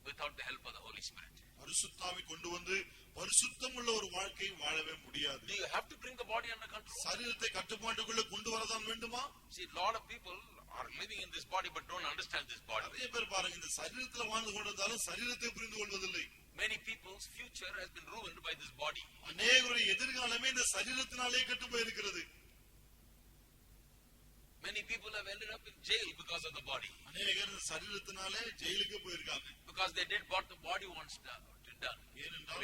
without the help of the Holy Spirit? பரிசுத்தாவை கொண்டு வந்து பரிசுத்தம் உள்ள ஒரு வாழ்க்கை வாழவே முடியாது. Do you have to bring the body under control? சரீரத்தை கட்டுப்பாட்டுக்குள்ள கொண்டு வரதான் வேண்டுமா? See, a lot of people are living in this body but don't understand this body. நிறைய பேர் பாருங்க இந்த சரீரத்துல வாழ்ந்து கொண்டிருந்தாலும் சரீரத்தை புரிந்து கொள்வதில்லை. Many people's future has been ruined by this body. அநேகருடைய எதிர்காலமே இந்த சரீரத்தினாலே கெட்டு போயிருக்கிறது. Many people have ended up in jail because of the body. அநேகர் சரீரத்தினாலே ஜெயிலுக்கு போயிருக்காங்க. Because they did what the body wants to done. ஏனென்றால்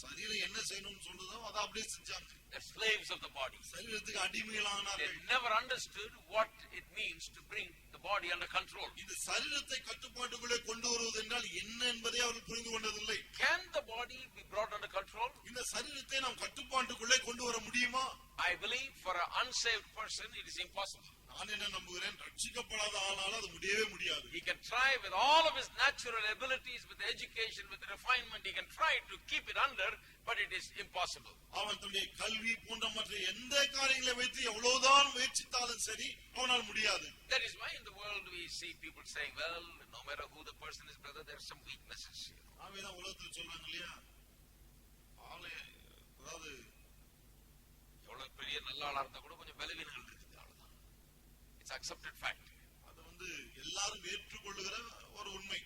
சரீரம் என்ன செய்யணும்னு சொல்றதோ அதை அப்படியே செஞ்சாங்க. They're slaves of the body. சரீரத்துக்கு They அடிமைகளானார்கள். never understood what it means to bring the body under control. இந்த சரீரத்தை கட்டுப்பாட்டுக்குள்ளே கொண்டு வருவது என்றால் என்ன என்பதை அவர்கள் புரிந்து கொண்டதில்லை. Can the body be brought under control? இந்த சரீரத்தை நாம் கட்டுப்பாட்டுக்குள்ளே கொண்டு வர முடியுமா? I believe for an unsaved person it is impossible. நான் என்ன நம்புகிறேன், ரட்சிக்கப்படாத ஆனாலும் அது முடியவே முடியாது. He can try with all of his natural abilities, with education, with refinement, he can try to keep it under, but it is impossible. அவன் தன்னுடைய கல்வி போன்ற மற்ற எந்த காரியங்களை வைத்து எவ்வளவுதான் முயற்சித்தாலும் சரி அவனால் முடியாது. That is why in the world we see people saying, well, no matter who the person is, brother, there are some weaknesses here. ஆவேதான் உலகத்தில் சொல்றாங்க இல்லையா, ஆளே அதாவது எவ்வளவு பெரிய நல்ல ஆளா இருந்தா கூட கொஞ்சம் பலவீனங்கள் இருக்குது, அவ்வளவுதான். It's accepted fact. அது வந்து எல்லாரும் ஏற்றுக்கொள்ளுகிற ஒரு உண்மை.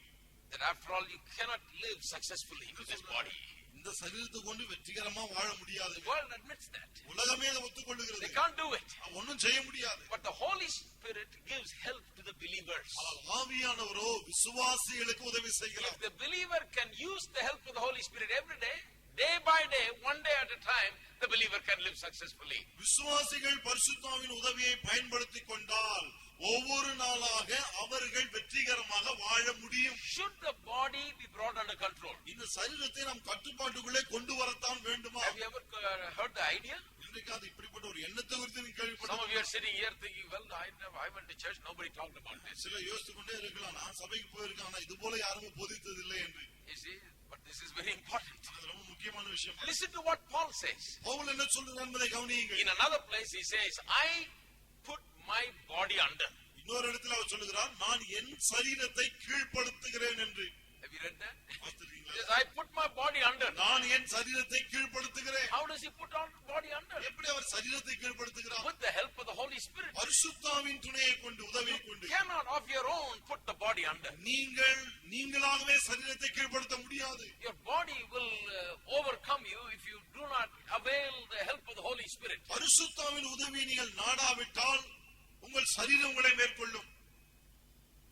That after all you cannot live successfully with this body. இந்த சரீரத்தை கொண்டு வெற்றிகரமா வாழ முடியாது. The world admits that. உலகமே அதை ஒத்துக்கொள்ளுகிறது. They can't do it. ஒன்னும் செய்ய முடியாது. But the Holy Spirit gives help to the believers. ஆவியானவரோ விசுவாசிகளுக்கு உதவி செய்கிறார். If the believer can use the help of the Holy Spirit every day, day by day, one day at a time, the believer can live successfully. விசுவாசிகள் பரிசுத்தாவின் உதவியை பயன்படுத்திக் கொண்டால் ஒவ்வொரு நாளாக அவர்கள் வெற்றிகரமாக வாழ முடியும். Should the body be brought under control? இந்த சரீரத்தை நாம் கட்டுப்பாட்டுக்குள்ளே கொண்டு வரத்தான் வேண்டுமா? Have you ever heard the idea? இன்றைக்கு அது இப்படிப்பட்ட ஒரு எண்ணத்தை குறித்து நீங்க Some of கேள்விப்பட்டீங்க. you are sitting here thinking, well, I went to church, nobody talked about this. சில யோசித்துக் கொண்டே இருக்கலாம், நான் சபைக்கு போயிருக்கேன் ஆனா இது போல யாரும் போதித்ததில்லை என்று. You see, but this is very important. அது ரொம்ப முக்கியமான விஷயம். Listen to what Paul says. Pavul என்ன சொல்றார் என்பதை கவனியுங்கள். In another place he says, I put my body under. இன்னொரு இடத்துல அவர் சொல்லுகிறார், நான் என் சரீரத்தை கீழ்ப்படுத்துகிறேன் என்று. Have you read that? வாசித்தீங்களா? He says, I put my body under. நான் என் சரீரத்தை கீழ்ப்படுத்துகிறேன். How does he put on body under? எப்படி அவர் சரீரத்தை கீழ்ப்படுத்துகிறார்? With the help of the Holy Spirit. பரிசுத்தாவின் துணையை கொண்டு, உதவியை கொண்டு. You cannot of your own put the body under. நீங்களாகவே சரீரத்தை கீழ்ப்படுத்த முடியாது. Your body will overcome you if you do not avail the help of the Holy Spirit. பரிசுத்தாவின் உதவியை நீங்கள் நாடாவிட்டால் உங்கள் சரீரம் உங்களை மேற்கொள்ளும்.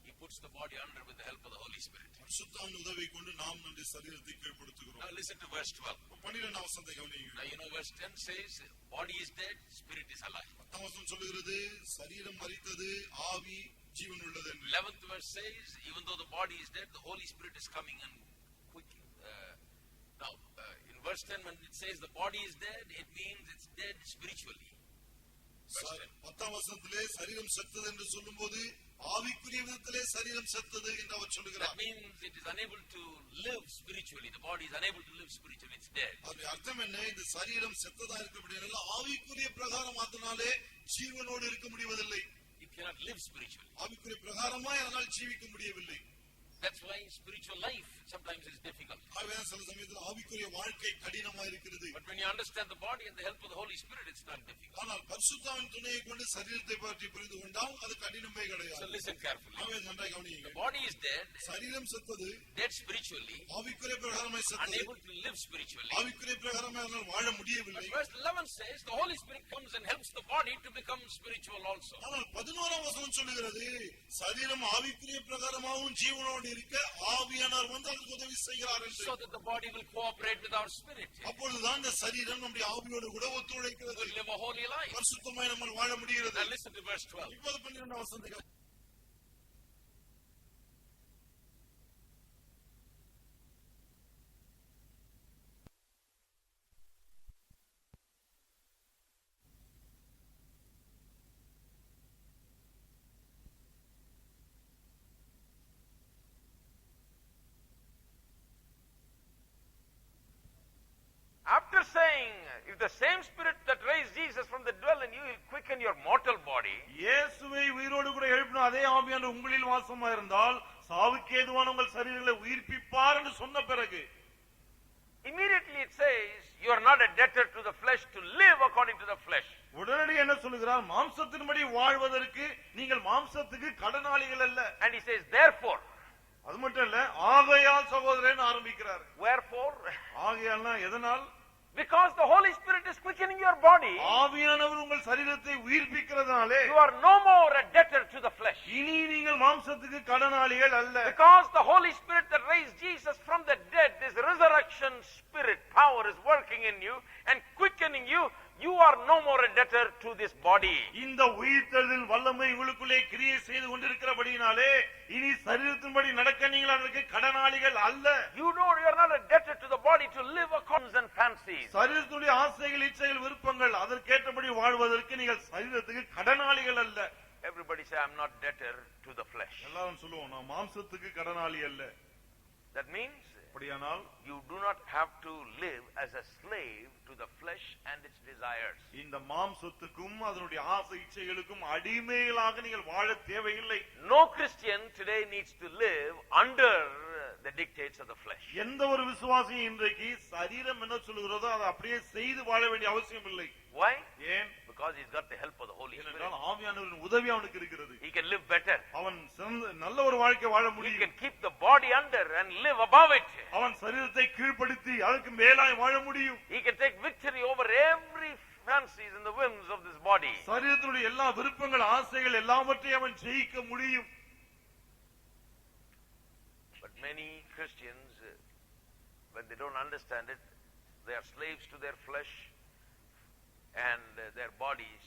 He puts the body under with the help of the Holy Spirit. பரிசுத்தாவின் உதவியை கொண்டு நாம் நம்முடைய சரீரத்தை கீழ்ப்படுத்துகிறோம். Now listen to verse 12. 12 வசனத்தை கவனியுங்கள். Now you know verse 10 says, body is dead, spirit is alive. 10 வசனம் சொல்கிறது, சரீரம் மரித்தது, ஆவி ஜீவன் உள்ளது என்று. 11th verse says, even though the body is dead, the Holy Spirit is coming and quick. Now in verse 10 when it says the body is dead, it means it's dead spiritually. 10 வசனத்திலே சரீரம் செத்தது என்று சொல்லும்போது ஆவிக்குரிய விதத்திலே சரீரம் செத்தது என்று அவர் சொல்லுகிறார். That means it is unable to live spiritually. The body is unable to live spiritually. It's dead. அதன் அர்த்தம் என்ன? இந்த சரீரம் செத்ததா இருக்கபடியால் ஆவிக்குரிய பிரகாரம் அதனாலே ஜீவனோடு இருக்க முடிவதில்லை. It cannot live spiritually. ஆவிக்குரிய பிரகாரமாய் அதனால் ஜீவிக்க முடியவில்லை. That's why spiritual life sometimes is difficult. ஆகவே சில சமயத்தில் ஆவிக்குரிய வாழ்க்கை கடினமாக இருக்கிறது. But when you understand the body and the help of the Holy Spirit, it's not difficult. ஆனால் பரிசுத்தாவின் துணையை கொண்டு சரீரத்தை பற்றி புரிந்து கொண்டால் அது கடினமே கிடையாது. So listen carefully. ஆகவே நன்றாக கவனியுங்கள். The body is dead. சரீரம் செத்தது, Dead spiritually. ஆவிக்குரிய பிரகாரமாய் செத்தது, Unable to live spiritually. ஆவிக்குரிய பிரகாரமாய் அதனால் வாழ முடியவில்லை. But verse 11 says the Holy Spirit comes and helps the body to become spiritual also. ஆனால் 11 வசனம் சொல்லுகிறது, சரீரம் ஆவிக்குரிய பிரகாரமாகவும் ஜீவனோடு இருக்க ஆவியானவர் வந்து அதுக்கு உதவி செய்கிறார் என்று. So that the body will cooperate with our spirit. அப்பொழுதுதான் இந்த சரீரம் நம்முடைய ஆவியோடு கூட ஒத்துழைக்கிறது. Will live a holy life. பரிசுத்தமாய் நம்ம வாழ முடிகிறது. Now listen to verse 12. இப்போது 12 வசனத்தை After saying, if the same spirit that raised Jesus from the dwell in you will quicken your mortal body. இயேசுவை உயிரோடு கூட எழுப்பின அதே ஆவியானவர் உங்களில் வாசமா இருந்தால் சாவுக்கு ஏதுவான உங்கள் சரீரங்களை உயிர்ப்பிப்பார் என்று சொன்ன பிறகு Immediately it says, you are not a debtor to the flesh to live according to the flesh. உடனடி என்ன சொல்லுகிறார்? மாம்சத்தின்படி வாழ்வதற்கு நீங்கள் மாம்சத்துக்கு கடனாளிகள் அல்ல. And he says, therefore. அது மட்டும் இல்ல, ஆகையால் சகோதரன் ஆரம்பிக்கிறார். Wherefore? ஆகையால்னா எதனால்? Because the Holy Spirit is quickening your body. ஆவியானவர் உங்கள் சரீரத்தை உயிர்ப்பிக்கிறதாலே You are no more a debtor to the flesh. இனி நீங்கள் மாம்சத்துக்கு கடனாளிகள் அல்ல. Because the Holy Spirit that raised Jesus from the dead, this resurrection spirit power is working in you and quickening you. You are no more a debtor to this body. இந்த உயிர்த்தெழுதலின் வல்லமை உங்களுக்குள்ளே கிரியை செய்து கொண்டிருக்கிறபடியினாலே இனி சரீரத்தின்படி நடக்க நீங்கள் அதற்கு கடனாளிகள் அல்ல. You are not a debtor to the body to live according and fancies. சரீரத்துடைய ஆசைகள், இச்சைகள், விருப்பங்கள் அதற்கேற்றபடி வாழ்வதற்கு நீங்கள் சரீரத்துக்கு கடனாளிகள் அல்ல. Everybody say, I'm not debtor to the flesh. எல்லாரும் சொல்லுவோம், நான் மாம்சத்துக்கு கடனாளி அல்ல. That means அப்படியானால் you do not have to live as a slave to the flesh and its desires. இந்த மாம்சத்துக்கும் அதனுடைய ஆசை இச்சைகளுக்கும் அடிமைகளாக நீங்கள் வாழ தேவையில்லை. No Christian today needs to live under the dictates of the flesh. எந்த ஒரு விசுவாசியும் இன்றைக்கு சரீரம் என்ன சொல்லுகிறதோ அதை அப்படியே செய்து வாழ வேண்டிய அவசியம் இல்லை. Why? ஏன்? Because he's got the help of the Holy Spirit. ஏனென்றால் ஆவியானவரின் உதவி அவனுக்கு இருக்கிறது. He can live better. அவன் நல்ல ஒரு வாழ்க்கை வாழ He முடியும். can keep the body under and live above it. அவன் சரீரத்தை கீழ்ப்படுத்தி அதற்கு மேலாய் வாழ முடியும். He can take victory over every fancies and the whims of this body. சரீரத்தினுடைய எல்லா விருப்பங்கள், ஆசைகள் எல்லாவற்றையும் அவன் ஜெயிக்க முடியும். But many Christians, when they don't understand it, they are slaves to their flesh and their bodies,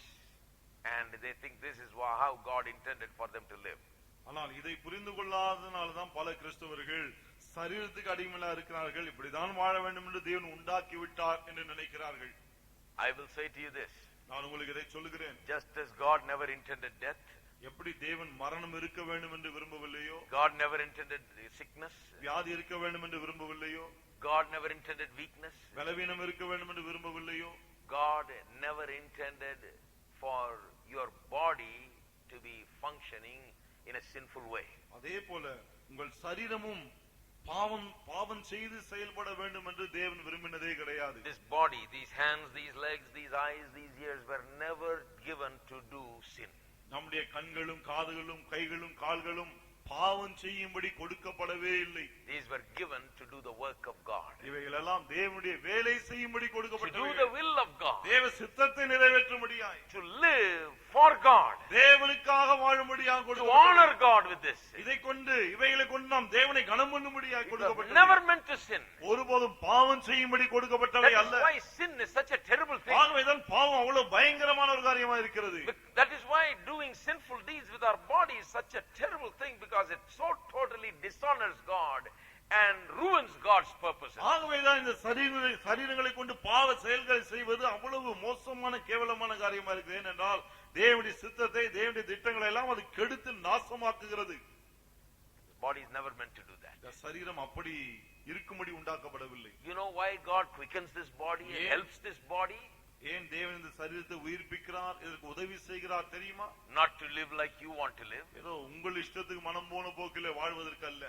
and they think this is how God intended for them to live. ஆனால் இதை புரிந்து கொள்ளாதனால்தான் பல கிறிஸ்தவர்கள் சரீரத்துக்கு அடிமையா இருக்கிறார்கள். இப்படிதான் வாழ வேண்டும் என்று தேவன் உண்டாக்கி விட்டார் என்று நினைக்கிறார்கள். I will say to you this. நான் உங்களுக்கு இதை சொல்லுகிறேன். Just as God never intended death, எப்படி தேவன் மரணம் இருக்க வேண்டும் என்று விரும்பவில்லையோ, God never intended sickness, வியாதி இருக்க வேண்டும் என்று விரும்பவில்லையோ, God never intended weakness, பலவீனம் இருக்க வேண்டும் என்று விரும்பவில்லையோ? God never intended for your body to be functioning in a sinful way. அதே போல உங்கள் சரீரமும் பாவம் செய்து செயல்பட வேண்டும் என்று தேவன் விரும்பினதே கிடையாது. This body, these hands, these legs, these eyes, these ears were never given to do sin. நம்முடைய கண்களும் காதுகளும் கைகளும் கால்களும் பாவம் செய்யும்படி கொடுக்கப்படவே இல்லை. These were given to do the work of God. இவைகள் எல்லாம் தேவனுடைய வேலை செய்யும்படி கொடுக்கப்பட்டவை. To do the will of God. தேவ சித்தத்தை நிறைவேற்றும்படியாய். To live for God. தேவனுக்காக வாழும்படியாக To கொடுக்கப்பட்டவை. honor God with this. இவைகளை கொண்டு நாம் தேவனை கனம் பண்ணும்படியாய் கொடுக்கப்பட்டவை. Never meant to sin. ஒருபோதும் பாவம் செய்யும்படி கொடுக்கப்பட்டவை அல்ல. That is why sin is such a terrible thing. ஆகவேதான் பாவம் அவ்வளவு பயங்கரமான ஒரு காரியமா இருக்கிறது. That is why doing sinful deeds with our body is such a terrible thing, because it so totally dishonors God and ruins God's purposes. ஆகவேதான் இந்த சரீரங்களை கொண்டு பாவ செயல்களை செய்வது அவ்வளவு மோசமான கேவலமான காரியமா இருக்கு. ஏனென்றால் தேவனுடைய சித்தத்தை தேவனுடைய திட்டங்களை எல்லாம் அது கெடுத்து நாசமாக்குகிறது. Body is never meant to do that. இந்த சரீரம் அப்படி இருக்கும்படி உண்டாக்கப்படவில்லை. You know why God quickens this body and helps this body? ஏன் தேவன் இந்த சரீரத்தை உயிர்ப்பிக்கிறார், இதற்கு உதவி செய்கிறார் தெரியுமா? Not to live like you want to live. ஏதோ உங்கள் இஷ்டத்துக்கு மனம் போன போக்கிலே வாழ்வதற்கு அல்ல.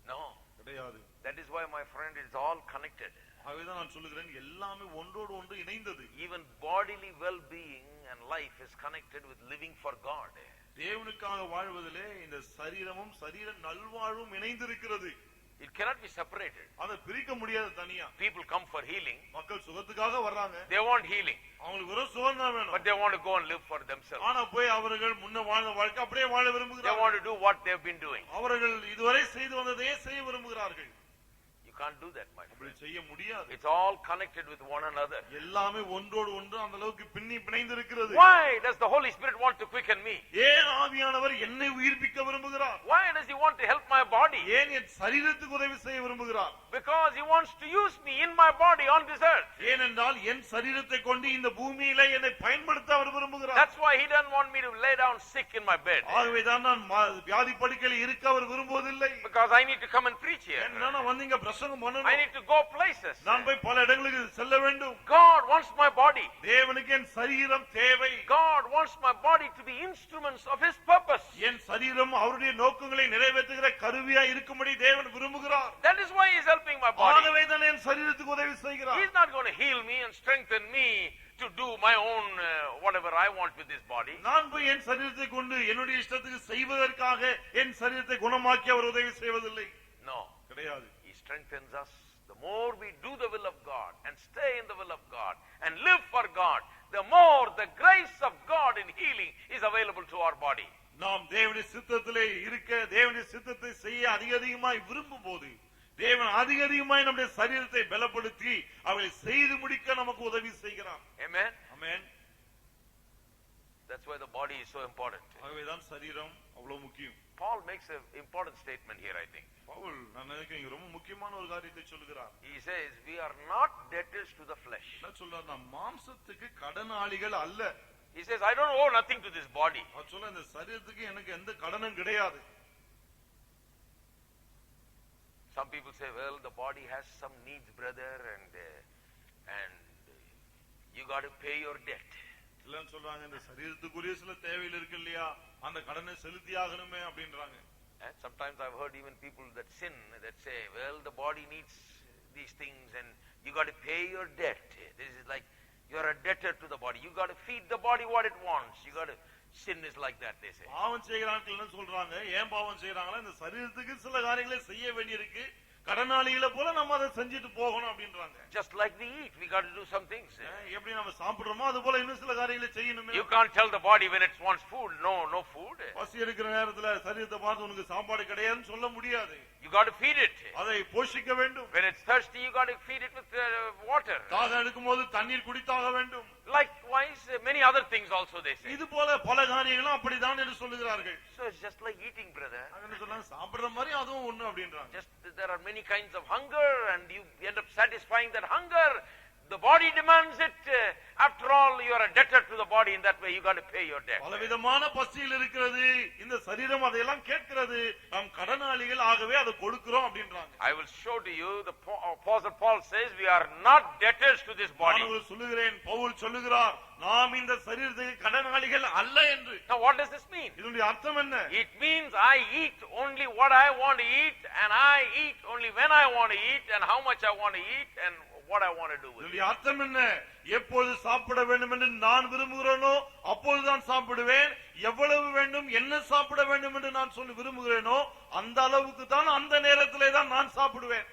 No. கிடையாது. That is why, my friend, it's all connected. ஆகவேதான் நான் சொல்லுகிறேன், எல்லாமே ஒன்றோடு ஒன்று இணைந்தது. Even bodily well-being and life is connected with living for God. தேவனுக்காக வாழ்வதிலே இந்த சரீரமும் சரீர நல்வாழ்வும் இணைந்திருக்கிறது. It cannot be separated. அதை பிரிக்க முடியாது தனியா. People come for healing. மக்கள் சுகத்துக்காக வர்றாங்க. They want healing. அவங்களுக்கு வெறும் சுகம் தான் வேணும். But they want to go and live for themselves. ஆனா போய் அவர்கள் முன்ன வாழ்ந்த வாழ்க்கை அப்படியே வாழ They விரும்புகிறார்கள். want to do what they've been doing. அவர்கள் இதுவரை செய்து வந்ததையே செய்ய விரும்புகிறார்கள். You can't do that, my friend. அப்படி செய்ய முடியாது. It's all connected with one another. எல்லாமே ஒன்றோடு ஒன்று அந்த அளவுக்கு பிணைந்திருக்கிறது. Why does the Holy Spirit want to quicken me? ஏன் ஆவியானவர் என்னை உயிர்ப்பிக்க விரும்புகிறார்? Why does he want to help my body? ஏன் என் சரீரத்துக்கு உதவி செய்ய விரும்புகிறார்? Because he wants to use me in my body on this earth. ஏனென்றால் என் சரீரத்தை கொண்டு இந்த பூமியிலே என்னை பயன்படுத்த அவர் விரும்புகிறார். That's why he doesn't want me to lay down sick in my bed. ஆகவேதான் நான் வியாதி படுக்கையில் இருக்க அவர் விரும்புவதில்லை. Because I need to come and preach here. நான் வந்து இங்க பிரசங்கம் பண்ணணும். I need to go places. நான் போய் பல இடங்களுக்கு செல்ல வேண்டும். God wants my body. தேவனுக்கு என் சரீரம் தேவை. God wants my body to be instruments of his purpose. என் சரீரம் அவருடைய நோக்கங்களை நிறைவேற்றுகிற கருவியா இருக்கும்படி தேவன் விரும்புகிறார். That is why he is helping my body. ஆகவேதான் என் சரீரத்துக்கு உதவி செய்கிறார். He is not going to heal me and strengthen me to do my own whatever I want with this body. நான் போய் என் சரீரத்தை கொண்டு என்னுடைய இஷ்டத்துக்கு செய்வதற்காக என் சரீரத்தை குணமாக்கி அவர் உதவி செய்வதில்லை. No. கிடையாது. He strengthens us. The more we do the will of God and stay in the will of God and live for God, the more the grace of God in healing is available to our body. நாம் தேவனுடைய சித்தத்திலே இருக்க, தேவனுடைய சித்தத்தை செய்ய அதிகமாய் விரும்பும் போது தேவன் அதிகமாய் நம்முடைய சரீரத்தை பலப்படுத்தி அவளை செய்து முடிக்க நமக்கு உதவி செய்கிறார். Amen. Amen. That's why the body is so important. ஆகவேதான் சரீரம் அவ்வளவு முக்கியம். Paul makes an important statement here, I think. Pavul நான் நினைக்கிறேன் ரொம்ப முக்கியமான ஒரு காரியத்தை சொல்கிறார். He says we are not debtors to the flesh. என்ன சொல்றார்? நாம் மாம்சத்துக்கு கடனாளிகள் அல்ல. He says I don't owe nothing to this body. அவர் சொல்ல இந்த சரீரத்துக்கு எனக்கு எந்த கடனும் கிடையாது. Some people say, well, the body has some needs, brother, and you got to pay your debt. இல்லன்னு சொல்றாங்க, இந்த சரீரத்துக்குரிய சில தேவைகள் இருக்கு இல்லையா, அந்த கடனை செலுத்தி ஆகணுமே அப்படின்றாங்க. And sometimes I've heard even people that sin that say, well, the body needs these things and you got to pay your debt. This is like you're a debtor to the body. You got to feed the body what it wants. You got to sin is like that, they say. பாவம் செய்கிறாங்க என்ன சொல்றாங்க? ஏன் பாவம் செய்றாங்களா? இந்த சரீரத்துக்கு சில காரியங்களை செய்ய வேண்டியிருக்கு, கடனாளிகளை போல நம்ம அதை செஞ்சுட்டு போகணும் அப்படின்றாங்க. Just like we eat, we got to do some things. எப்படி நம்ம சாப்பிடுறோமோ அது போல இன்னும் சில காரியங்களை செய்யணுமே. You can't tell the body when it wants food, no food. பசி எடுக்கிற நேரத்துல சரீரத்தை பார்த்து உனக்கு சாப்பாடு கிடையாதுன்னு சொல்ல முடியாது. You got to feed it. அதை போஷிக்க வேண்டும். When it's thirsty, you got to feed it with water. தாகம் எடுக்கும்போது தண்ணீர் குடித்தாக வேண்டும். Likewise, many other things also they say. இது போல பல காரியங்களும் அப்படிதான் என்று சொல்லுகிறார்கள். So it's just like eating, brother. என்ன சொல்றாங்க? சாப்பிடுற மாதிரி அதுவும் ஒண்ணு அப்படின்றாங்க. Just there are many kinds of hunger and you end up satisfying that hunger. The body demands it. After all, you are a debtor to the body. In that way, you got to pay your debt. பலவிதமான பசியில் இருக்கிறது, இந்த சரீரம் அதையெல்லாம் கேட்கிறது, நாம் கடனாளிகள், ஆகவே அதை கொடுக்கிறோம் அப்படின்றாங்க. I will show to you, the Apostle Paul says, we are not debtors to this body. நான் சொல்லுகிறேன், பவுல் சொல்லுகிறார், நாம் இந்த சரீரத்துக்கு கடனாளிகள் அல்ல என்று. Now what does this mean? இதனுடைய அர்த்தம் என்ன? It means I eat only what I want to eat, and I eat only when I want to eat, and how much I want to eat, and what I want to do with it. இதனுடைய அர்த்தம் என்ன? எப்பொழுது சாப்பிட வேண்டும் என்று நான் விரும்புகிறேனோ அப்பொழுதுதான் சாப்பிடுவேன், எவ்வளவு வேண்டும், என்ன சாப்பிட வேண்டும் என்று நான் சொல்லி விரும்புகிறேனோ அந்த அளவுக்கு தான், அந்த நேரத்திலே தான் நான் சாப்பிடுவேன்.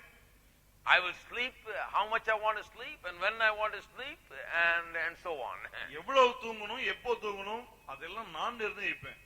I will sleep how much I want to sleep and when I want to sleep and so on. எவ்வளவு தூங்கணும், எப்போ தூங்கணும், அதெல்லாம் நான் நிர்ணயிப்பேன்.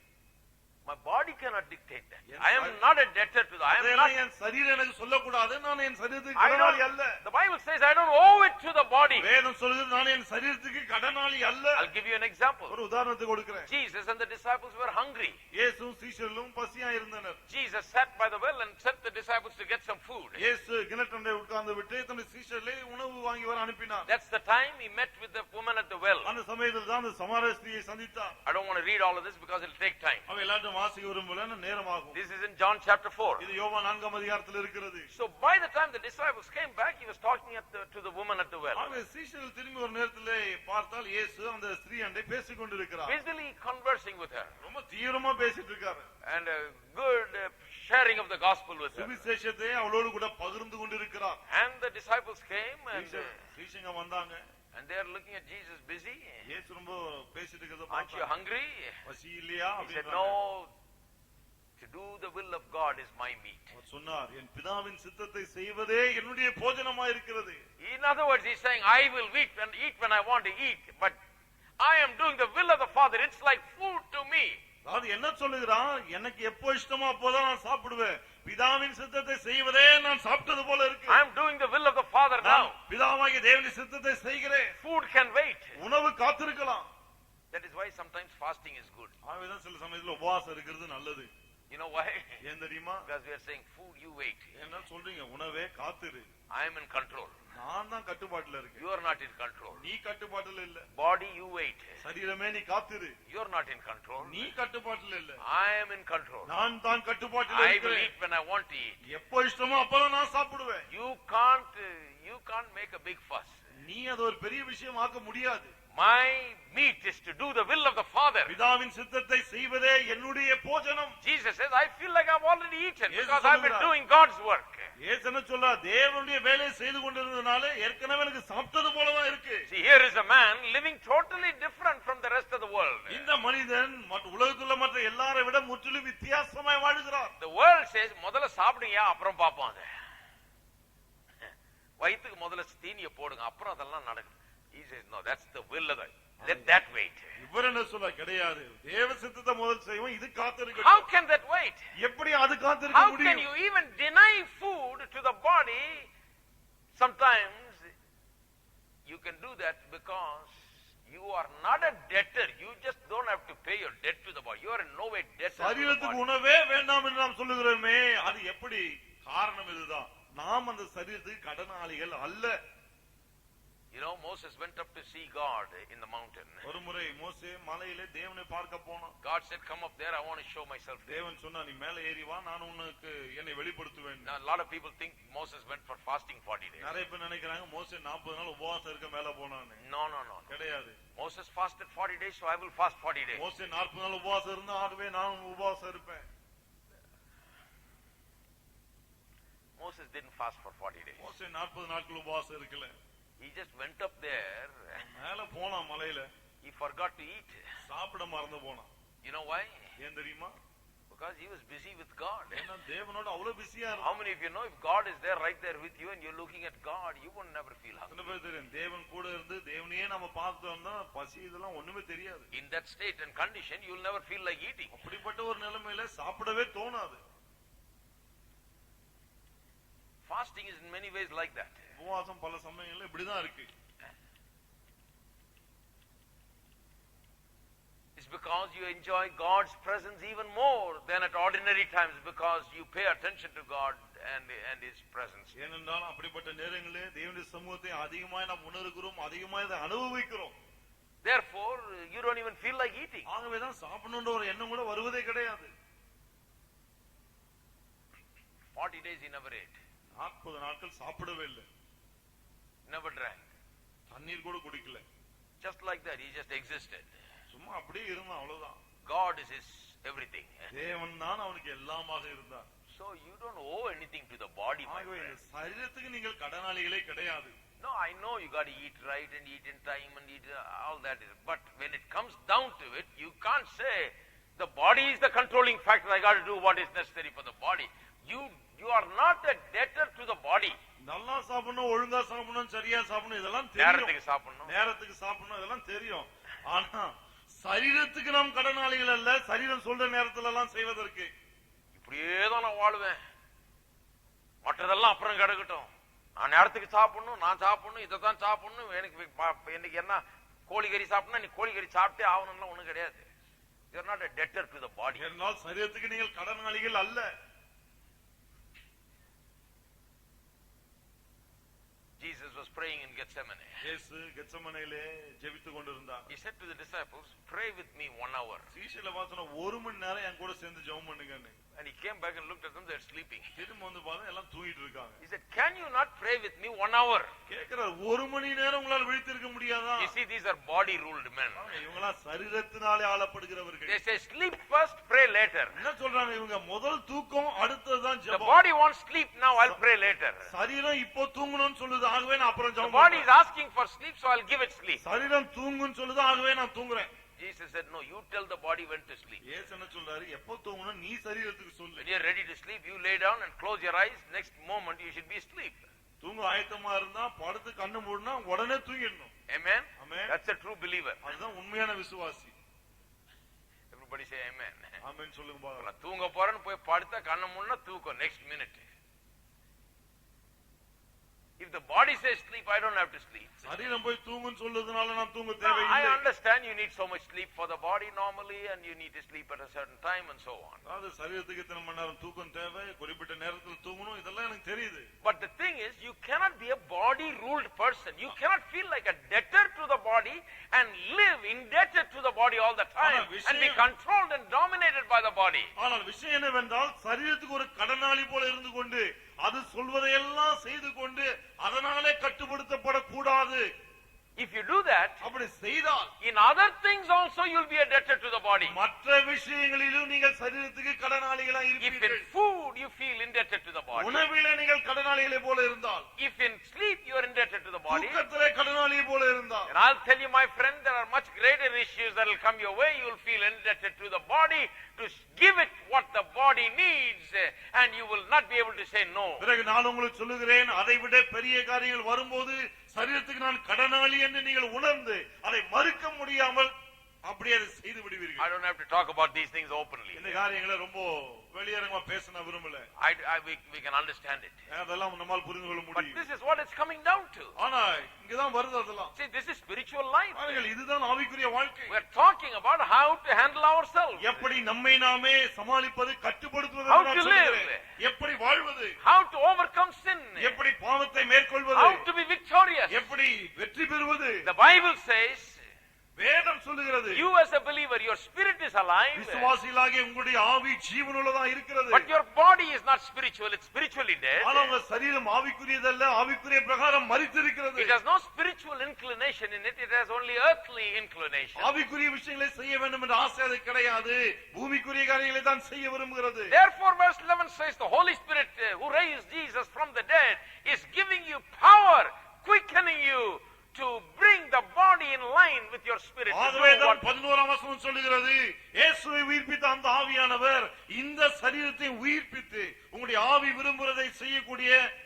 My body cannot dictate that. I am not a debtor to that. I am not. என் சரீரம் எனக்கு சொல்லக்கூடாது, நான் என் சரீரத்துக்கு கடனாளி அல்ல. The Bible says I don't owe it to the body. வேதம் சொல்லுது நான் என் சரீரத்துக்கு கடனாளி அல்ல. I'll give you an example. ஒரு உதாரணத்தை கொடுக்கிறேன். Jesus and the disciples were hungry. இயேசுவும் சீஷர்களும் பசியா இருந்தனர். Jesus sat by the well and sent the disciples to get some food. இயேசு கிணற்றண்டை உட்கார்ந்து விட்டு தம்முடைய சீஷர்களை உணவு வாங்கி வர அனுப்பினார். That's the time he met with the woman at the well. அந்த சமயத்தில் தான் அந்த சமாரிய ஸ்திரியை சந்தித்தார். I don't want to read all of this because it'll take time. அவ எல்லாரும் வாசிக்க விரும்பல, நேரமாகும். This is in John chapter 4. இது யோவான் 4ஆம் அதிகாரத்தில் இருக்கிறது. So by the time the disciples came back, he was talking to the woman at the well. அவ சீஷர்கள் திரும்பி ஒரு நேரத்திலே பார்த்தால் இயேசு அந்த ஸ்திரீயண்டை பேசிக் கொண்டிருக்கிறார். Busily conversing with her. ரொம்ப தீவிரமா பேசிட்டு இருக்காரு. And a good sharing of the gospel with her. சுவிசேஷத்தை அவளோடு கூட பகிர்ந்து கொண்டிருக்கிறார். And the disciples came and சீஷங்க வந்தாங்க. and they are looking at Jesus busy. இயேசு ரொம்ப பேசிட்டு இருக்கிறத Aren't you பார்த்தாங்க. hungry? பசி இல்லையா? He said, no, to do the will of God is my meat. அவர் சொன்னார், என் பிதாவின் சித்தத்தை செய்வதே என்னுடைய போஜனமா இருக்கிறது. In other words, he's saying, I will eat when I want to eat, but I am doing the will of the Father. It's like food to me. அது என்ன சொல்லுகிறான்? எனக்கு எப்போ இஷ்டமோ அப்போதான் நான் சாப்பிடுவேன். பிதாவின் சித்தத்தை செய்வதே நான் சாப்பிட்டது போல இருக்கு. I am doing the will of the Father now. பிதாவாகிய தேவனுடைய சித்தத்தை செய்கிறேன். Food can wait. உணவு காத்திருக்கலாம். That is why sometimes fasting is good. ஆகவேதான் சில சமயத்துல உபவாசம் இருக்கிறது நல்லது. You know why? ஏன் தெரியுமா? Because we are saying food you wait. என்ன சொல்றீங்க? உணவே காத்திரு. I am in control. நான் தான் கட்டுப்பாட்டுல இருக்கேன். You are not in control. நீ கட்டுப்பாட்டுல இல்ல. Body you wait. சரீரமே நீ காத்திரு. You are not in control. நீ கட்டுப்பாட்டுல இல்ல. I am in control. நான் தான் கட்டுப்பாட்டுல I will இருக்கிறேன். eat when I want to eat. எப்போ இஷ்டமோ அப்பதான் நான் சாப்பிடுவேன். You can't make a big fuss. நீ அது ஒரு பெரிய விஷயம் ஆக்க முடியாது. My meat is to do the will of the Father. பிதாவின் சித்தத்தை செய்வதே என்னுடைய போஜனம். Jesus says, I feel like I've already eaten because I've been doing God's work. இயேசு என்ன சொல்றார்? தேவனுடைய வேலையை செய்து கொண்டிருந்தனால ஏற்கனவே எனக்கு சாப்பிட்டது போல தான் இருக்கு. See, here is a man living totally different from the rest of the world. இந்த மனிதன் உலகத்துல மற்ற எல்லாரை விட முற்றிலும் வித்தியாசமாய் வாழுகிறார். The world says, முதல்ல சாப்பிடுங்க அப்புறம் பாப்போம் அத. வயித்துக்கு முதல்ல தீனியை போடுங்க அப்புறம் அதெல்லாம் நடக்கும். He says, no, that's the will of the, let that wait. இவர் என்ன சொல்ல? கிடையாது, தேவ சித்தத்தை முதல் செய்வோம், இது காத்திருக்க. How can that wait? எப்படி அது காத்திருக்க How முடியும்? can you even deny food to the body? Sometimes you can do that because you are not a debtor. You just don't have to pay your debt to the body. You are in no way debtor. சரீரத்துக்கு உணவே வேண்டாம் என்று நாம் சொல்லுகிறோமே, அது எப்படி? காரணம் இதுதான், நாம் அந்த சரீரத்துக்கு கடனாளிகள் அல்ல. You know, Moses went up to see God in the mountain. ஒரு முறை மோசே மலையிலே தேவனை பார்க்க போனான். God said, come up there, I want to show myself. தேவன் சொன்னா, நீ மேலே ஏறி வா, நான் உனக்கு என்னை வெளிப்படுத்துவேன். Now a lot of people think Moses went for fasting 40 days. நிறைய பேர் நினைக்கிறாங்க மோசே 40 நாள் உபவாசம் இருக்க மேல போனான்னு. No. கிடையாது. Moses fasted 40 days, so I will fast 40 days. மோசே 40 நாள் உபவாசம் இருந்தா, ஆகவே நான் உபவாசம் இருப்பேன். Moses didn't fast for 40 days. மோசே 40 நாட்கள் உபவாசம் இருக்கல. He just went up there. மேல போனான் மலையில. He forgot to eat. சாப்பிட மறந்து போனான். You know why? ஏன் தெரியுமா? Because he was busy with God. ஏன்னா தேவனோட அவ்வளவு பிஸியா How இருந்தான். many of you know if God is there right there with you and you're looking at God, you would never feel hungry. எத்தனை பேர் தெரியும்? தேவன் கூட இருந்து தேவனையே நம்ம பார்த்தோம்னா பசி இதெல்லாம் ஒண்ணுமே தெரியாது. In that state and condition, you'll never feel like eating. அப்படிப்பட்ட ஒரு நிலைமையில சாப்பிடவே தோணாது. Fasting is in many ways like that. உபவாசம் பல சமயங்கள்ல இப்படிதான் இருக்கு. It's because you enjoy God's presence even more than at ordinary times because you pay attention to God and His presence. ஏனென்றால் அப்படிப்பட்ட நேரங்களிலே தேவனுடைய சமூகத்தை அதிகமாய் நாம் உணர்கிறோம், அதிகமாய் அதை அனுபவிக்கிறோம். Therefore, you don't even feel like eating. ஆகவேதான் சாப்பிடணும்ன்ற ஒரு எண்ணம் கூட வருவதே கிடையாது. 40 days he never ate. 40 நாட்கள் சாப்பிடவே இல்லை. Never drank. தண்ணீர் கூட குடிக்கல. Just like that, he just existed. சும்மா அப்படியே இருந்தான், அவ்வளவுதான். God is his everything. தேவன் தான் அவனுக்கு எல்லாமாக இருந்தார். So you don't owe anything to the body, my friend. சரீரத்துக்கு நீங்கள் கடனாளிகளே கிடையாது. No, I know you got to eat right and eat in time and eat all that. But when it comes down to it, you can't say the body is the controlling factor. I got to do what is necessary for the body. You are not a debtor to the body. நல்லா சாப்பிடணும், ஒழுங்கா சாப்பிடணும், சரியா சாப்பிடணும், இதெல்லாம் நேரத்துக்கு சாப்பிடணும், நேரத்துக்கு சாப்பிடணும், இதெல்லாம் தெரியும். ஆனா சரீரத்துக்கு நாம் கடனாளிகள் அல்ல, சரீரம் சொல்ற நேரத்துல எல்லாம் செய்வதற்கு. இப்படியேதான் நான் வாழ்வேன், மற்றதெல்லாம் அப்புறம் கிடக்கட்டும், நான் நேரத்துக்கு சாப்பிடணும், நான் சாப்பிடணும், இதைத்தான் சாப்பிடணும், எனக்கு இன்னைக்கு என்ன கோழிக்கறி சாப்பிடணும், நீ கோழிக்கறி சாப்பிட்டே ஆகணும்லாம் ஒண்ணும் கிடையாது. You are not a debtor to the body. என்னால் சரீரத்துக்கு நீங்கள் கடனாளிகள் அல்ல. Jesus was praying in Gethsemane. இயேசு கெத்செமனேயிலே ஜெபித்துக் கொண்டிருந்தார். He said to the disciples, pray with me 1 hour. சீஷர்களை பார்த்தா 1 மணி நேரம் என் கூட சேர்ந்து ஜெபம் பண்ணுங்கன்னு. And he came back and looked at them, they're sleeping. திரும்ப வந்து பார்த்தா எல்லாம் தூங்கிட்டு இருக்காங்க. He said, can you not pray with me 1 hour? கேக்குறார், 1 மணி நேரம் உங்களால் விழித்திருக்க முடியாதா? You see, these are body ruled men. இவங்களா சரீரத்தினாலே ஆளப்படுகிறவர்கள். They say sleep first, pray later. என்ன சொல்றாங்க இவங்க? முதல் தூக்கம், அடுத்ததுதான் The ஜெபம். body wants sleep now, I'll pray later. சரீரம் இப்போ தூங்கணும்னு சொல்லுது, ஆகவே நான் அப்புறம் The ஜெபம் body is பண்றேன். asking for sleep, so I'll give it sleep. சரீரம் தூங்குன்னு சொல்லுது, ஆகவே நான் தூங்குறேன். Jesus said, no, you tell the body when to sleep. இயேசு என்ன சொல்றாரு? எப்போ தூங்கணும் நீ சரீரத்துக்கு சொல்லு. When you're ready to sleep, you lay down and close your eyes. Next moment, you should be asleep. தூங்க ஆயத்தமா இருந்தா படுத்து கண்ணு மூடினா உடனே தூங்கிடணும். Amen? Amen. That's a true believer. அதுதான் உண்மையான விசுவாசி. Everybody say amen. ஆமென் சொல்லுங்க பாருங்க. நான் தூங்க போறேன்னு போய் படுத்தா கண்ணு மூடினா தூக்கம் next minute. If the body says sleep, I don't have to sleep. சரீரம் போய் தூங்குன்னு சொல்றதுனால நான் தூங்க No, I தேவையில்லை. understand you need so much sleep for the body normally and you need to sleep at a certain time and so on. அது சரீரத்துக்கு இத்தனை மணி நேரம் தூக்கம் தேவை, குறிப்பிட்ட நேரத்துல தூங்கணும், இதெல்லாம் எனக்கு தெரியுது. But the thing is, you cannot be a body ruled person. You cannot feel like a debtor to the body and live indebted to the body all the time and be controlled and dominated by the body. ஆனால் விஷயம் என்னவென்றால் சரீரத்துக்கு ஒரு கடனாளி போல இருந்து கொண்டு அது சொல்வதையெல்லாம் செய்து கொண்டு அதனாலே கட்டுப்படுத்தப்படக்கூடாது. If you do that, அப்படி செய்தால் in other things also you'll be a debtor to the body. மற்ற விஷயங்களிலும் நீங்கள் சரீரத்துக்கு கடனாளிகளா If in இருப்பீர்கள். food you feel indebted to the body, உணவிலே நீங்கள் கடனாளிகளை போல இருந்தால், if in sleep you are indebted to the body, தூக்கத்திலே கடனாளியை போல இருந்தால், and I'll tell you, my friend, there are much greater issues that will come your way. You'll feel indebted to the body to give it what the body needs, and you will not be able to say no. பிறகு நான் உங்களுக்கு சொல்லுகிறேன், அதை விட பெரிய காரியங்கள் வரும்போது சரீரத்துக்கு நான் கடனாளி என்று நீங்கள் உணர்ந்து அதை மறுக்க முடியாமல் அப்படியே அதை செய்து விடுவீர்கள். I don't have to talk about these things openly. இந்த காரியங்களை ரொம்ப வெளியரங்கமா பேச நான் விரும்பல. We can understand it. அதெல்லாம் நம்மால் புரிந்து கொள்ள But முடியும். this is what it's coming down to. ஆனா இங்கதான் வருது அதெல்லாம். See, this is spiritual life. இதுதான் ஆவிக்குரிய வாழ்க்கை. We're talking about how to handle ourselves. எப்படி நம்மை நாமே சமாளிப்பது, கட்டுப்படுத்துவது, How to live. எப்படி வாழ்வது, How to overcome sin. எப்படி பாவத்தை மேற்கொள்வது, How to be victorious. எப்படி வெற்றி பெறுவது. The Bible says, வேதம் சொல்லுகிறது, you as a believer, your spirit is alive, விசுவாசிகளாகிய உங்களுடைய ஆவி ஜீவனுள்ளதா இருக்கிறது. but your body is not spiritual, it's spiritually dead. ஆனா உங்க சரீரம் ஆவிக்குரியதல்ல, ஆவிக்குரிய பிரகாரம் மரித்திருக்கிறது. It has no spiritual inclination in it, it has only earthly inclination. ஆவிக்குரிய விஷயங்களை செய்ய வேண்டும் என்ற ஆசை அது கிடையாது, பூமிக்குரிய காரியங்களை தான் செய்ய விரும்புகிறது. Therefore, verse 11 says, the Holy Spirit who raised Jesus from the dead is giving you power, quickening you to bring the body in line with your spirit. ஆகவேதான் 11ஆம் வசனம் சொல்லுகிறது, இயேசுவை உயிர்ப்பித்த அந்த ஆவியானவர் இந்த சரீரத்தை உயிர்ப்பித்து உங்களுடைய ஆவி விரும்புவதை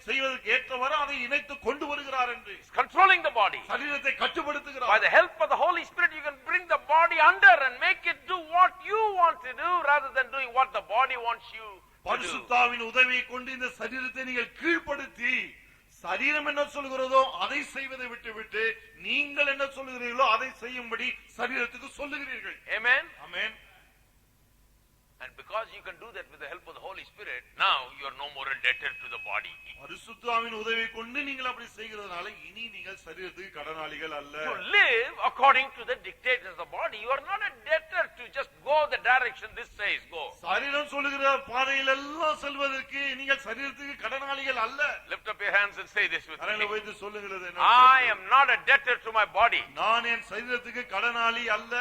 செய்வதற்கு ஏற்றவாறு அதை இணைத்து கொண்டு வருகிறார் என்று. Controlling the body. சரீரத்தை கட்டுப்படுத்துகிறார். By the help of the Holy Spirit you can bring the body under and make it do what you want to do rather than doing what the body wants you to do. பரிசுத்தாவின் உதவியை கொண்டு இந்த சரீரத்தை நீங்கள் கீழ்ப்படுத்தி சரீரம் என்ன சொல்கிறதோ அதை செய்வதை விட்டுவிட்டு நீங்கள் என்ன சொல்லுகிறீர்களோ அதை செய்யும்படி சரீரத்துக்கு சொல்லுகிறீர்கள். Amen. Amen. And because you can do that with the help of the Holy Spirit, now you are no more indebted to the body. பரிசுத்த ஆவியின் உதவியை கொண்டு நீங்கள் அப்படி செய்கிறதுனால இனி நீங்கள் சரீரத்துக்கு கடனாளிகள் அல்ல. To live according to the dictates of the body, you are not a debtor to just go the direction this says go. சரீரம் சொல்லுகிற பாதையில் எல்லாம் செல்வதற்கு நீங்கள் சரீரத்துக்கு கடனாளிகள் அல்ல. Lift up your hands and say this with கரங்களை me. வைத்து சொல்லுகிறது I am not a debtor to my body. நான் என் சரீரத்துக்கு கடனாளி அல்ல.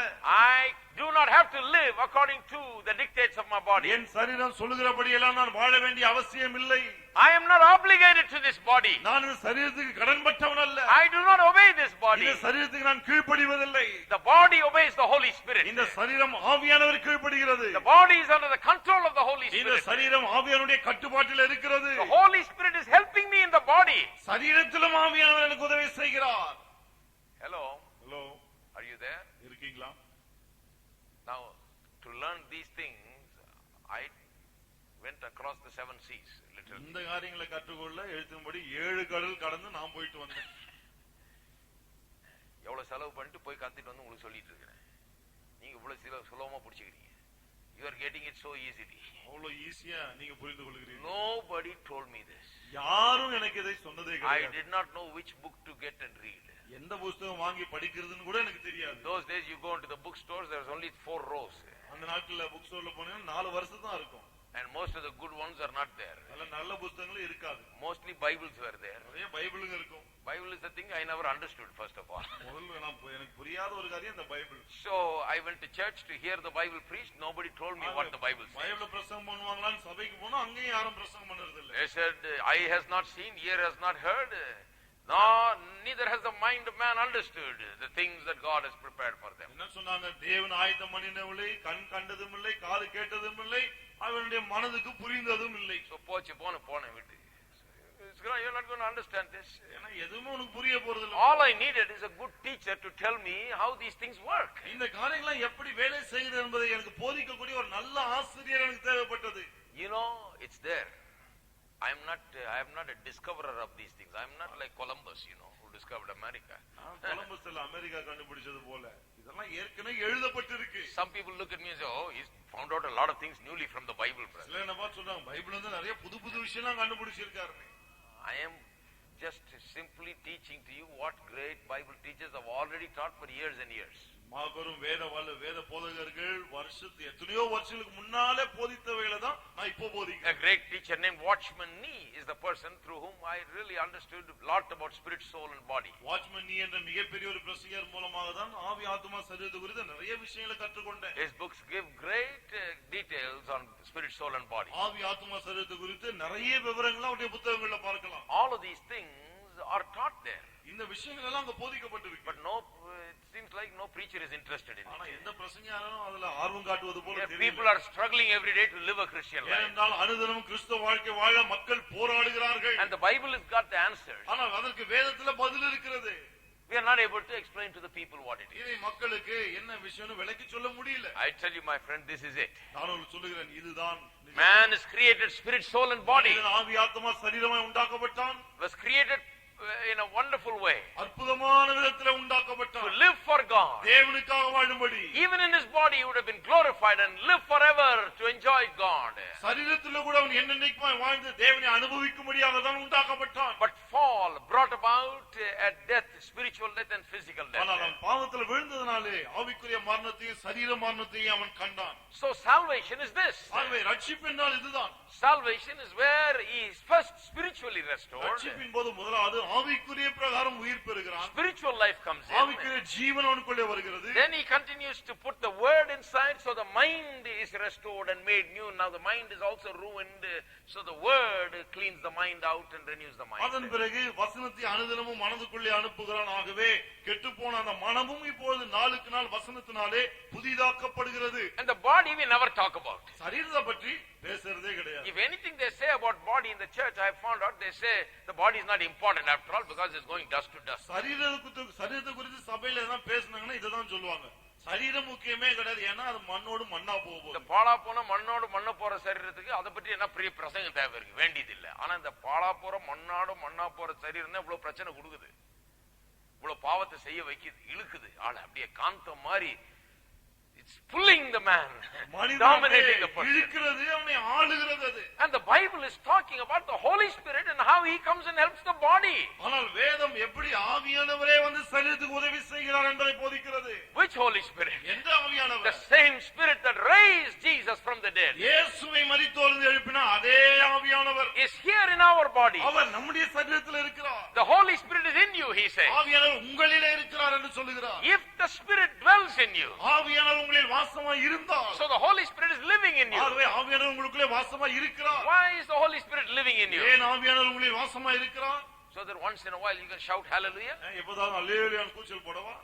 I do not have to live according to the dictates of my body. என் சரீரம் சொல்லுகிறபடி எல்லாம் நான் வாழ வேண்டிய அவசியம் இல்லை. I am not obligated to this body. நான் இந்த சரீரத்துக்கு கடன்பட்டவன் அல்ல. I do not obey this body. இந்த சரீரத்துக்கு நான் கீழ்ப்படிவதில்லை. The body obeys the Holy Spirit. இந்த சரீரம் ஆவியானவர் கீழ்ப்படிகிறது. The body is under the control of the Holy இந்த Spirit. சரீரம் ஆவியானுடைய கட்டுப்பாட்டில் இருக்கிறது. The Holy Spirit is helping me in the body. சரீரத்திலும் ஆவியானவர் எனக்கு உதவி செய்கிறார். Hello. Hello, Are you there? இருக்கீங்களா? Now, to learn these things, I went across the 7 seas, literally. இந்த காரியங்களை கற்றுக்கொள்ள எழுத்தும்படி 7 கடல் கடந்து நான் போயிட்டு வந்தேன். எவ்வளவு செலவு பண்ணிட்டு போய் கத்துட்டு வந்து உங்களுக்கு சொல்லிட்டு இருக்கிறேன். நீங்க இவ்வளவு சுலபமா புடிச்சுக்கிறீங்க. You are getting it so easily. அவ்வளவு ஈஸியா நீங்க புரிந்து கொள்கிறீங்க. Nobody told me this. யாரும் எனக்கு இதை சொன்னதே I கிடையாது. did not know which book to get and read. எந்த புத்தகம் வாங்கி படிக்கிறதுன்னு கூட எனக்கு தெரியாது. Those days you go into the bookstores, there was only 4 rows. அந்த நாட்கள்ல புக் ஸ்டோர்ல போனீங்கன்னா 4 வருஷம் தான் இருக்கும். And most of the good ones are not there. நல்ல புத்தகங்களும் இருக்காது. Mostly Bibles were there. நிறைய பைபிளுங்க இருக்கும். Bible is the thing I never understood, first of all. முதல்ல எனக்கு புரியாத ஒரு காரியம் இந்த Bible. So I went to church to hear the Bible preached. Nobody told me what the Bible says. பைபிள பிரசங்கம் பண்ணுவாங்களான்னு சபைக்கு போனா அங்கேயும் யாரும் பிரசங்கம் பண்றது இல்ல. They said, eye has not seen, ear has not heard, neither has the mind of man understood the things that God has prepared for them. என்ன சொன்னாங்க? தேவன் ஆயத்தம் பண்ணினவில்லை, கண் கண்டதும் இல்லை, காது கேட்டதும் இல்லை, அவனுடைய மனதுக்கு புரிந்ததும் இல்லை. So போச்சு போன விட்டு. You're not going to understand this. ஏன்னா எதுவுமே உனக்கு புரிய போறது இல்ல. All I needed is a good teacher to tell me how these things work. இந்த காரியங்கள் எப்படி வேலை செய்கிறது என்பதை எனக்கு போதிக்கக்கூடிய ஒரு நல்ல ஆசிரியர் எனக்கு தேவைப்பட்டது. You know, it's there. I am not a discoverer of these things. I am not like Columbus, who discovered America. கொலம்பஸ்ல அமெரிக்கா கண்டுபிடிச்சது போல இதெல்லாம் ஏற்கனவே எழுதப்பட்டிருக்கு. Some people look at me and say, oh, he's found out a lot of things newly from the Bible. சில என்ன பார்த்து சொல்றாங்க, பைபிள் வந்து நிறைய புது விஷயம்லாம் கண்டுபிடிச்சிருக்காரு. I am just simply teaching to you what great Bible teachers have already taught for years and years. மாபெரும் வேத போதகர்கள் எத்தனையோ வருஷங்களுக்கு முன்னாலே போதித்தவைகளை தான் நான் இப்போ போதிக்கிறேன். A great teacher named Watchman Nee is the person through whom I really understood a lot about spirit, soul and body. Watchman நீ என்ற மிகப்பெரிய ஒரு பிரசங்கர் மூலமாக தான் ஆவி ஆத்மா சரீரத்தை குறித்து நிறைய விஷயங்களை கற்றுக்கொண்டேன். His books give great details on spirit, soul and body. ஆவி ஆத்மா சரீரத்தை குறித்து நிறைய விவரங்களை அவருடைய புத்தகங்கள்ல பார்க்கலாம். All of these things are taught there. இந்த விஷயங்கள் எல்லாம் அங்க போதிக்கப்பட்டிருக்கு. But it seems like no preacher is interested in it. ஆனா எந்த பிரசங்கியாரும் அதுல ஆர்வம் காட்டுவது போல தெரியல. People are struggling every day to live a Christian life. ஏனென்றால் அனுதினமும் கிறிஸ்தவ வாழ்க்கை வாழ மக்கள் போராடுகிறார்கள். And the Bible has got the answers. ஆனா அதற்கு வேதத்துல பதில் இருக்கிறது. We are not able to explain to the people what it is. இதை மக்களுக்கு என்ன விஷயம்னு விளக்கி சொல்ல முடியல. I tell you, my friend, this is it. நான் உங்களுக்கு சொல்லுகிறேன், இதுதான். Man is created spirit, soul and body. ஆவி ஆத்மா சரீரமாய் உண்டாக்கப்பட்டான். Was created in a wonderful way. அற்புதமான விதத்தில் உண்டாக்கப்பட்டான். To live for God. தேவனுக்காக வாழும்படி. Even in his body he would have been glorified and live forever to enjoy God. சரீரத்தில் கூட அவன் என்னென்னைக்குமாய் வாழ்ந்து தேவனை அனுபவிக்கும்படியாக தான் உண்டாக்கப்பட்டான். But fall brought about a death, spiritual death and physical death. ஆனால் அவன் பாவத்தில் விழுந்ததனாலே ஆவிக்குரிய மரணத்தையும் சரீர மரணத்தையும் அவன் கண்டான். So salvation is this. ஆகவே ரட்சிப்பு என்றால் இதுதான். Salvation is where he is first spiritually restored. ரட்சிப்பின் போது முதலாவது ஆவிக்குரிய பிரகாரம் உயிர் பெறுகிறான். Spiritual life comes in. ஆவிக்குரிய ஜீவன் அவனுக்குள்ளே வருகிறது. Then he continues to put the word inside, so the mind is restored and made new. Now the mind is also ruined, so the word cleans the mind out and renews the mind. அதன் பிறகு வசனத்தை அனுதினமும் மனதுக்குள்ளே அனுப்புகிறான். ஆகவே கெட்டுப்போன அந்த மனமும் இப்பொழுது நாளுக்கு நாள் வசனத்தினாலே புதிதாக்கப்படுகிறது. And the body we never talk about. சரீரத்தை பற்றி பேசுறதே கிடையாது. If anything they say about body in the church, I found out they say the body is not important after all because it's going dust to dust. சரீரத்தை குறித்து சபையில எல்லாம் பேசுனாங்கன்னா இததான் சொல்லுவாங்க. சரீரம் முக்கியமே கிடையாது, ஏன்னா அது மண்ணோடு மண்ணா போகும். இந்த பாழா போன மண்ணோடு மண்ண போற சரீரத்துக்கு அதை பற்றி என்ன பெரிய பிரசங்கம் தேவை இருக்கு? வேண்டியது இல்ல. ஆனா இந்த பாழா போற மண்ணாடு மண்ணா போற சரீரம் தான் இவ்வளவு பிரச்சனை கொடுக்குது, இவ்வளவு பாவத்தை செய்ய வைக்குது, இழுக்குது ஆள அப்படியே காந்தம் மாதிரி. It's pulling the man, மனிதனை dominating the person. இழுக்கிறது, அவனை ஆளுகிறது அது. And the Bible is talking about the Holy Spirit and how he comes and helps the body. ஆனால் வேதம் எப்படி ஆவியானவரே வந்து சரீரத்துக்கு உதவி செய்கிறார் என்பதை போதிக்கிறது. Which Holy Spirit? எந்த The ஆவியானவர்? same Spirit that raised Jesus from the dead இயேசுவை மரித்தோரிலிருந்து எழுப்பின அதே ஆவியானவர் is here in our body. அவர் நம்முடைய சரீரத்தில் இருக்கிறார். The Holy Spirit is in you, he says. ஆவியானவர் உங்களிலே இருக்கிறார் என்று சொல்லுகிறார். If the Spirit dwells in you, ஆவியானவர் உங்களில் வாசமாய் இருந்தால், so the Holy Spirit is living in you. ஆகவே ஆவியானவர் உங்களுக்குள்ளே வாசமாய் இருக்கிறார். Why is the Holy Spirit living in you? ஏன் ஆவியானவர் உங்களில் வாசமாய் இருக்கிறார்? So that once in a while you can shout hallelujah. எப்போதாவது அல்லேலூயான்னு கூச்சல் போடவா?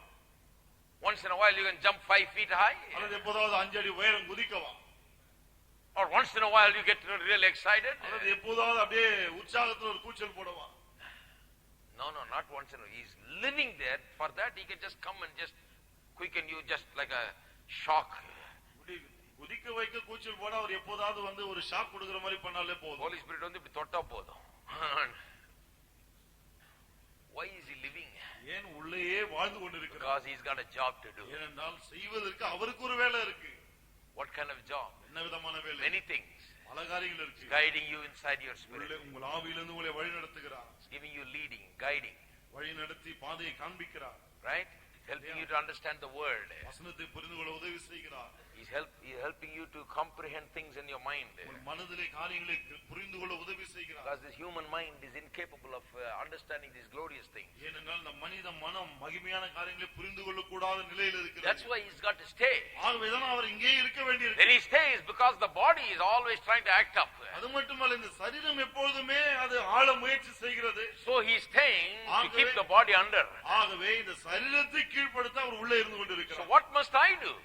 Once in a while you can jump 5 feet high. அல்லது எப்போதாவது 5 அடி உயரம் குதிக்கவா? Or once in a while you get really excited. அல்லது எப்போதாவது அப்படியே உற்சாகத்துல ஒரு கூச்சல் போடவா? No, not once in a while. He's living there. For that he can just come and just quicken you just like a shock. குதிக்க வைக்க கூச்சல் போட அவர் எப்போதாவது வந்து ஒரு ஷாக் கொடுக்கிற மாதிரி பண்ணாலே போதும். Holy Spirit வந்து இப்படி தொட்டா போதும். Why is he living? ஏன் உள்ளேயே வாழ்ந்து கொண்டிருக்கிறார்? Because he's got a job to do. ஏனென்றால் செய்வதற்கு அவருக்கு ஒரு வேலை இருக்கு. What kind of job? என்ன விதமான வேலை? Many things. பல காரியங்கள் இருக்கு. Guiding you inside your spirit. உங்கள் ஆவியிலிருந்து உங்களை வழி நடத்துகிறார். Giving you leading, guiding. வழி நடத்தி பாதையை காண்பிக்கிறார். Right? Helping you to understand the word. வசனத்தை புரிந்து கொள்ள உதவி செய்கிறார். He's helping you to comprehend things in your mind. உங்கள் மனதிலே காரியங்களை புரிந்து கொள்ள உதவி செய்கிறார். Because this human mind is incapable of understanding these glorious things. ஏனென்றால் இந்த மனித மனம் மகிமையான காரியங்களை புரிந்து கொள்ள கூடாத நிலையில் இருக்கிறது. That's why he's got to stay. ஆகவே தான் அவர் இங்கே இருக்க வேண்டியிருக்கு. Then he stays because the body is always trying to act up. அது மட்டுமல்ல, இந்த சரீரம் எப்பொழுதுமே அது ஆள முயற்சி செய்கிறது. So he's staying to keep the body under. ஆகவே இந்த சரீரத்தை கீழ்ப்படுத்த அவர் உள்ளே இருந்து கொண்டிருக்கிறார். So what must I do?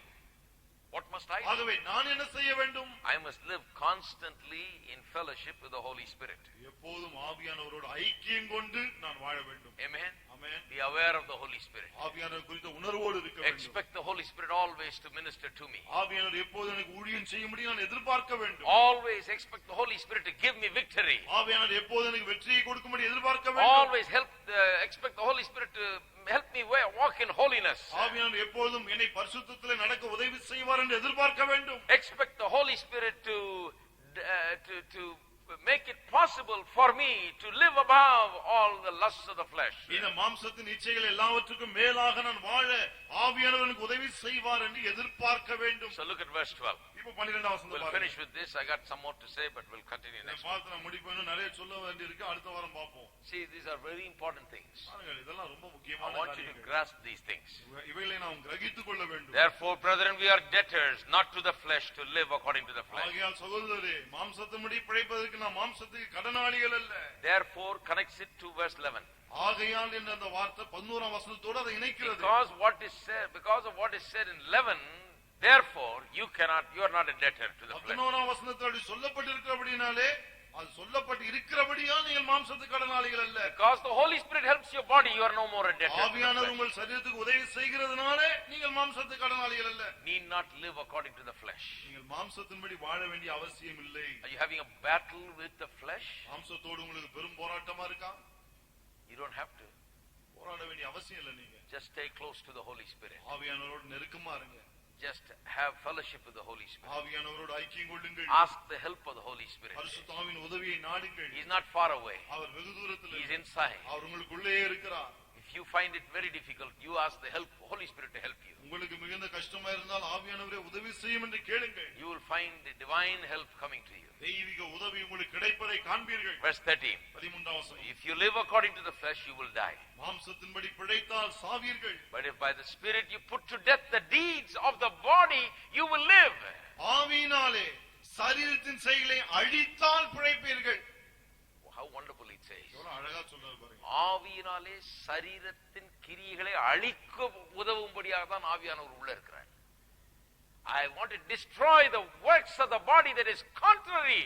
What must I do? ஆகவே நான் என்ன செய்ய வேண்டும்? I must live constantly in fellowship with the Holy Spirit. எப்போதும் ஆவியானவரோடு ஐக்கியம் கொண்டு நான் வாழ வேண்டும். Amen. Amen. Be aware of the Holy Spirit. ஆவியானவர் குறித்த உணர்வோடு இருக்க வேண்டும். Expect the Holy Spirit always to minister to me. ஆவியானவர் எப்போது எனக்கு ஊழியம் செய்யும்படி நான் எதிர்பார்க்க வேண்டும். Always expect the Holy Spirit to give me victory. ஆவியானவர் எப்போது எனக்கு வெற்றியை கொடுக்கும்படி எதிர்பார்க்க வேண்டும். Always expect the Holy Spirit to help me walk in holiness. ஆவியானவர் எப்போதும் என்னை பரிசுத்தத்திலே நடக்க உதவி செய்வார் என்று எதிர்பார்க்க வேண்டும். Expect the Holy Spirit to make it possible for me to live above all the lusts of the flesh. இந்த மாம்சத்தின் இச்சைகள் எல்லாவற்றுக்கும் மேலாக நான் வாழ ஆவியானவர் எனக்கு உதவி செய்வார் என்று எதிர்பார்க்க வேண்டும். So look at verse 12. இப்போ 12ஆம் வசனம் We'll பாருங்க. finish with this. I got some more to say, but we'll continue next week. பார்த்து நான் முடிப்பேன். நிறைய சொல்ல வேண்டியிருக்கு. அடுத்த வாரம் பார்ப்போம். See, these are very important things. பாருங்க, இதெல்லாம் ரொம்ப I முக்கியமான want you to காரியங்கள். grasp these things. இவைகளை நாம் கிரகித்துக் கொள்ள வேண்டும். Therefore, brethren, we are debtors, not to the flesh, to live according to the flesh. ஆகையால் சகோதரரே, மாம்சத்தின்படி பிழைப்பதற்கு நாம் மாம்சத்துக்கு கடனாளிகள் அல்ல. Therefore, connects it to verse 11. ஆகையால் என்ற அந்த வார்த்தை 11ஆம் வசனத்தோடு அதை இணைக்கிறது. Because of what is said in 11, therefore, you are not a debtor to the flesh. 11ஆம் வசனத்தோடு சொல்லப்பட்டிருக்கிறபடினாலே, அது சொல்லப்பட்டு இருக்கிறபடியால் நீங்கள் மாம்சத்துக்கு கடனாளிகள் அல்ல. Because the Holy Spirit helps your body, you are no more a debtor. ஆவியானவர் உங்கள் சரீரத்துக்கு உதவி செய்கிறதுனாலே நீங்கள் மாம்சத்துக்கு கடனாளிகள் அல்ல. Need not live according to the flesh. நீங்கள் மாம்சத்தின்படி வாழ வேண்டிய அவசியம் இல்லை. Are you having a battle with the flesh? மாம்சத்தோடு உங்களுக்கு பெரும் போராட்டமா இருக்கா? You don't have to. போராட வேண்டிய அவசியம் இல்லை. நீங்க Just stay close to the Holy Spirit. ஆவியானவரோடு நெருக்கமா இருங்க. Just have fellowship with the Holy Spirit. ஆவியானவரோடு ஐக்கியம் கொள்ளுங்கள். Ask the help of the Holy Spirit. பரிசுத்த ஆவியின் உதவியை நாடுங்கள். He is not far away. அவர் வெகு தூரத்தில் He is inside. அவர் உங்களுக்குள்ளே இருக்கிறார். If you find it very difficult, you ask the Holy Spirit to help you. உங்களுக்கு மிகுந்த கஷ்டமா இருந்தால் ஆவியானவரே உதவி செய்யும் என்று கேளுங்கள். You will find the divine help coming to you. தெய்வீக உதவி உங்களுக்கு கிடைப்பதை காண்பீர்கள். Verse 13. 13ஆம் வசனம். If you live according to the flesh, you will die. மாம்சத்தின்படி பிழைத்தால் சாவீர்கள். But if by the Spirit you put to death the deeds of the body, you will live. ஆவியினாலே சரீரத்தின் செயலை அழித்தால் பிழைப்பீர்கள். How wonderful it says. எவ்வளவு அழகா சொல்றாரு பாருங்க. ஆவியினாலே சரீரத்தின் கிரியைகளை அழிக்க உதவும்படியாக தான் ஆவியானவர் உள்ள இருக்கிறார். I want to destroy the works of the body that is contrary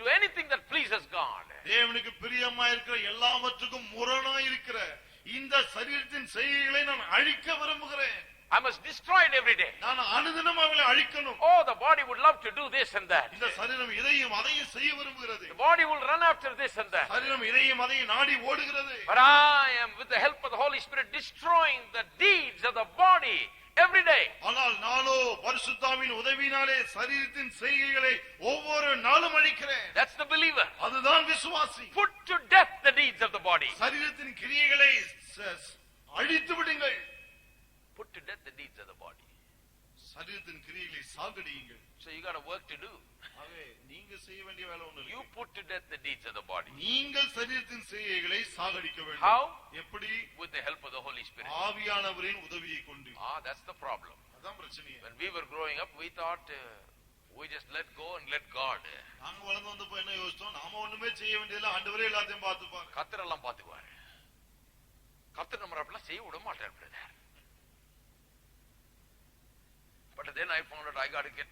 to anything that pleases God. தேவனுக்கு பிரியமா இருக்கிற எல்லாவற்றுக்கும் முரணாய் இருக்கிற இந்த சரீரத்தின் செயல்களை நான் அழிக்க விரும்புகிறேன். I must destroy it every day. நான் அனுதினம் அவளை அழிக்கணும். Oh, the body would love to do this and that. இந்த சரீரம் இதையும் அதையும் செய்ய விரும்புகிறது. The body will run after this and that. சரீரம் இதையும் அதையும் நாடி ஓடுகிறது. But I am, with the help of the Holy Spirit, destroying the deeds of the body every day. ஆனால் நானோ பரிசுத்தாவின் உதவியினாலே சரீரத்தின் செய்கைகளை ஒவ்வொரு நாளும் அழிக்கிறேன். That's the believer. அதுதான் விசுவாசி. Put to death the deeds of the body. சரீரத்தின் கிரியைகளை அழித்து விடுங்கள். Put to death the deeds of the body. சரீரத்தின் கிரியைகளை சாகடியுங்கள். So you got a work to do. ஆகவே நீங்க செய்ய வேண்டிய வேலை ஒன்று இருக்கு. You put to death the deeds of the body. நீங்கள் சரீரத்தின் செய்கைகளை சாகடிக்க வேண்டும். How? எப்படி? With the help of the Holy Spirit. ஆவியானவரின் உதவியை கொண்டு. That's the problem. அதான் பிரச்சனை. When we were growing up, we thought we just let go and let God. நாங்க வளர்ந்து வந்தப்ப என்ன யோசிச்சோம்? நாம ஒண்ணுமே செய்ய வேண்டியதில்லை, ஆண்டவரே எல்லாத்தையும் பார்த்துப்பார். கர்த்தர் எல்லாம் பார்த்துக்குவார். கர்த்தர் நம்ம அப்படிலாம் செய்ய விட மாட்டார் brother. But then I found out I got to get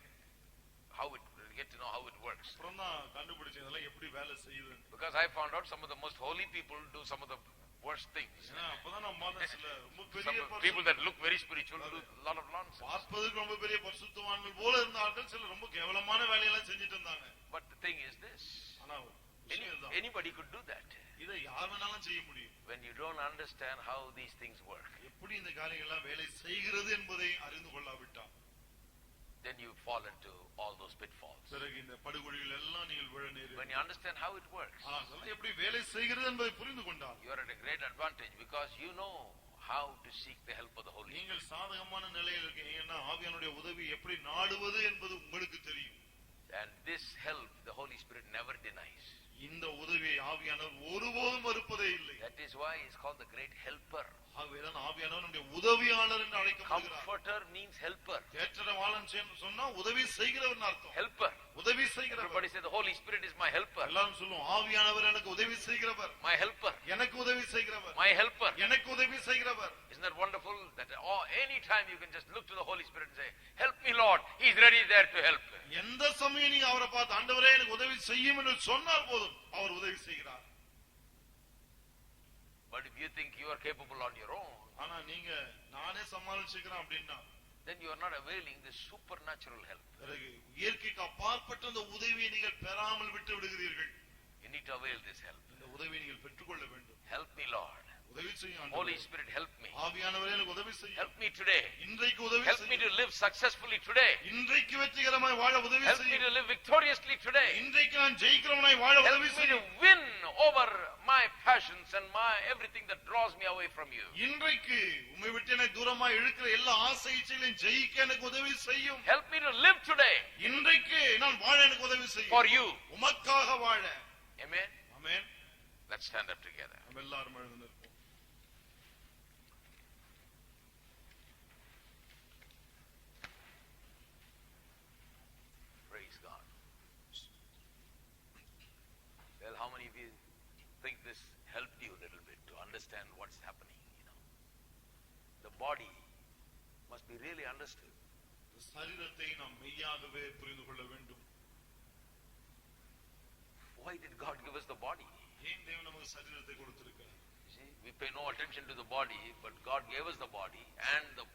to know how it works. அப்புறம் தான் கண்டுபிடிச்சேன் இதெல்லாம் எப்படி வேலை செய்யுது. Because I found out some of the most holy people do some of the worst things. அப்பதான் நான் மனசுல ரொம்ப பெரிய people that look very spiritual do a lot of nonsense. பார்ப்பதற்கு ரொம்ப பெரிய பரிசுத்தவான்கள் போல இருந்த ஆட்கள் சில ரொம்ப கேவலமான வேலையெல்லாம் செஞ்சிட்டு இருந்தாங்க. But the thing is this. ஆனா anybody could do that. இதை யார் வேணாலும் செய்ய முடியும். When you don't understand how these things work. எப்படி இந்த காரியங்கள் எல்லாம் வேலை செய்கிறது என்பதை அறிந்து கொள்ளாவிட்டால் then you fall into all those pitfalls. பிறகு இந்த படுகொலிகள் எல்லாம் நீங்கள் விழ நேரிடும். When you understand how it works. அதெல்லாம் எப்படி வேலை செய்கிறது என்பதை புரிந்து கொண்டால் you are at a great advantage because you know how to seek the help of the Holy Spirit. நீங்கள் சாதகமான நிலையில் இருக்கீங்க. ஏன்னா ஆவியானவருடைய உதவி எப்படி நாடுவது என்பது உங்களுக்கு தெரியும். And this help the Holy Spirit never denies. இந்த உதவியை ஆவியானவர் ஒருபோதும் மறுப்பதே இல்லை. That is why he is called the great helper. ஆகவேதான் ஆவியானவர் நம்முடைய உதவியாளர் என்று அழைக்கப்படுகிறார். Comforter means helper. தேற்றரவாளன் சொன்னா உதவி செய்கிறவர்னு அர்த்தம். Helper. உதவி செய்கிறவர். Everybody say the Holy Spirit is my helper. எல்லாரும் சொல்லுவோம் ஆவியானவர் எனக்கு உதவி செய்கிறவர். My helper. எனக்கு உதவி செய்கிறவர். My helper. எனக்கு உதவி செய்கிறவர். Isn't that wonderful that any time you can just look to the Holy Spirit and say, help me Lord, he is ready there to help. எந்த சமயம் நீங்க அவரை பார்த்து ஆண்டவரே எனக்கு உதவி செய்யும் என்று சொன்னால் போதும் அவர் உதவி செய்கிறார். But if you think you are capable on your own, ஆனா நீங்க நானே சமாளிச்சுக்கிறேன் அப்படின்னா then you are not availing this supernatural help. பிறகு இயற்கைக்கு அப்பாற்பட்ட அந்த உதவியை நீங்கள் பெறாமல் விட்டு விடுகிறீர்கள். You need to avail this help. இந்த உதவியை நீங்கள் பெற்றுக்கொள்ள வேண்டும். Help me Lord. உதவி செய்யுங்க. Holy Spirit help me. ஆவியானவரே எனக்கு உதவி செய்யுங்க. Help me today. இன்றைக்கு உதவி செய்யுங்க. Help me to live successfully today. இன்றைக்கு வெற்றிகரமாய் வாழ உதவி செய்யுங்க. Help me to live victoriously today. இன்றைக்கு நான் ஜெயிக்கிறவனாய் வாழ உதவி செய்யுங்க. Help me to win over my passions and my everything that draws me away from you. இன்றைக்கு உம்மை விட்டு எனக்கு தூரமாய் இழுக்கிற எல்லா ஆசை இச்சைகளையும் ஜெயிக்க எனக்கு உதவி செய்யும். Help me to live today. இன்றைக்கு நான் வாழ எனக்கு உதவி செய்யும். For you. உமக்காக வாழ. Amen. Amen. Let's stand up together. நாம் எல்லாரும் எழுந்து நிற்போம். How many of you think this helped you a little bit to understand what's happening? The body must be really understood. சரீரத்தை நாம் மெய்யாகவே புரிந்து கொள்ள வேண்டும். Why did God give us the body? ஏன் தேவன் நமக்கு சரீரத்தை கொடுத்திருக்கிறார்? See, we pay no attention to the body, but God gave us the body, and the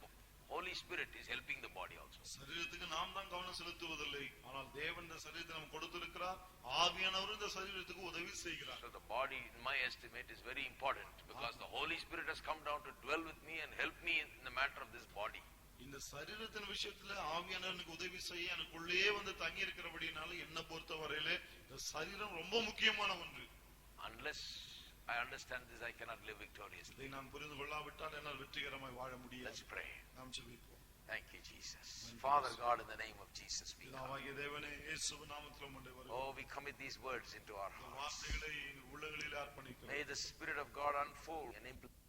Holy Spirit is helping the body also. சரீரத்துக்கு நாம் தான் கவனம் செலுத்துவதில்லை, ஆனால் தேவன் இந்த சரீரத்தை நமக்கு கொடுத்திருக்கிறார். ஆவியானவர் இந்த சரீரத்துக்கு உதவி செய்கிறார். So the body, in my estimate, is very important because the Holy Spirit has come down to dwell with me and help me in the matter of this body. இந்த சரீரத்தின் விஷயத்துல ஆவியானவருக்கு உதவி செய்ய எனக்குள்ளே வந்து தங்கி இருக்கிறபடினால என்ன பொறுத்தவரையில இந்த சரீரம் ரொம்ப முக்கியமான ஒன்று. Unless I understand this, I cannot live victoriously. இதை நான் புரிந்து கொள்ளாவிட்டால் என்னால் வெற்றிகரமாய் வாழ முடியாது. Let's pray. நாம் ஜெபிப்போம். Thank you, Jesus. Father God, in the name of Jesus, we come. பிதாவாகிய தேவனே, இயேசுவின் நாமத்தில் உம்முடைய வருகிறோம். Oh, we commit these words into our hearts. வார்த்தைகளை உள்ளங்களில் அர்ப்பணிக்கிறோம். May the Spirit of God unfold and implement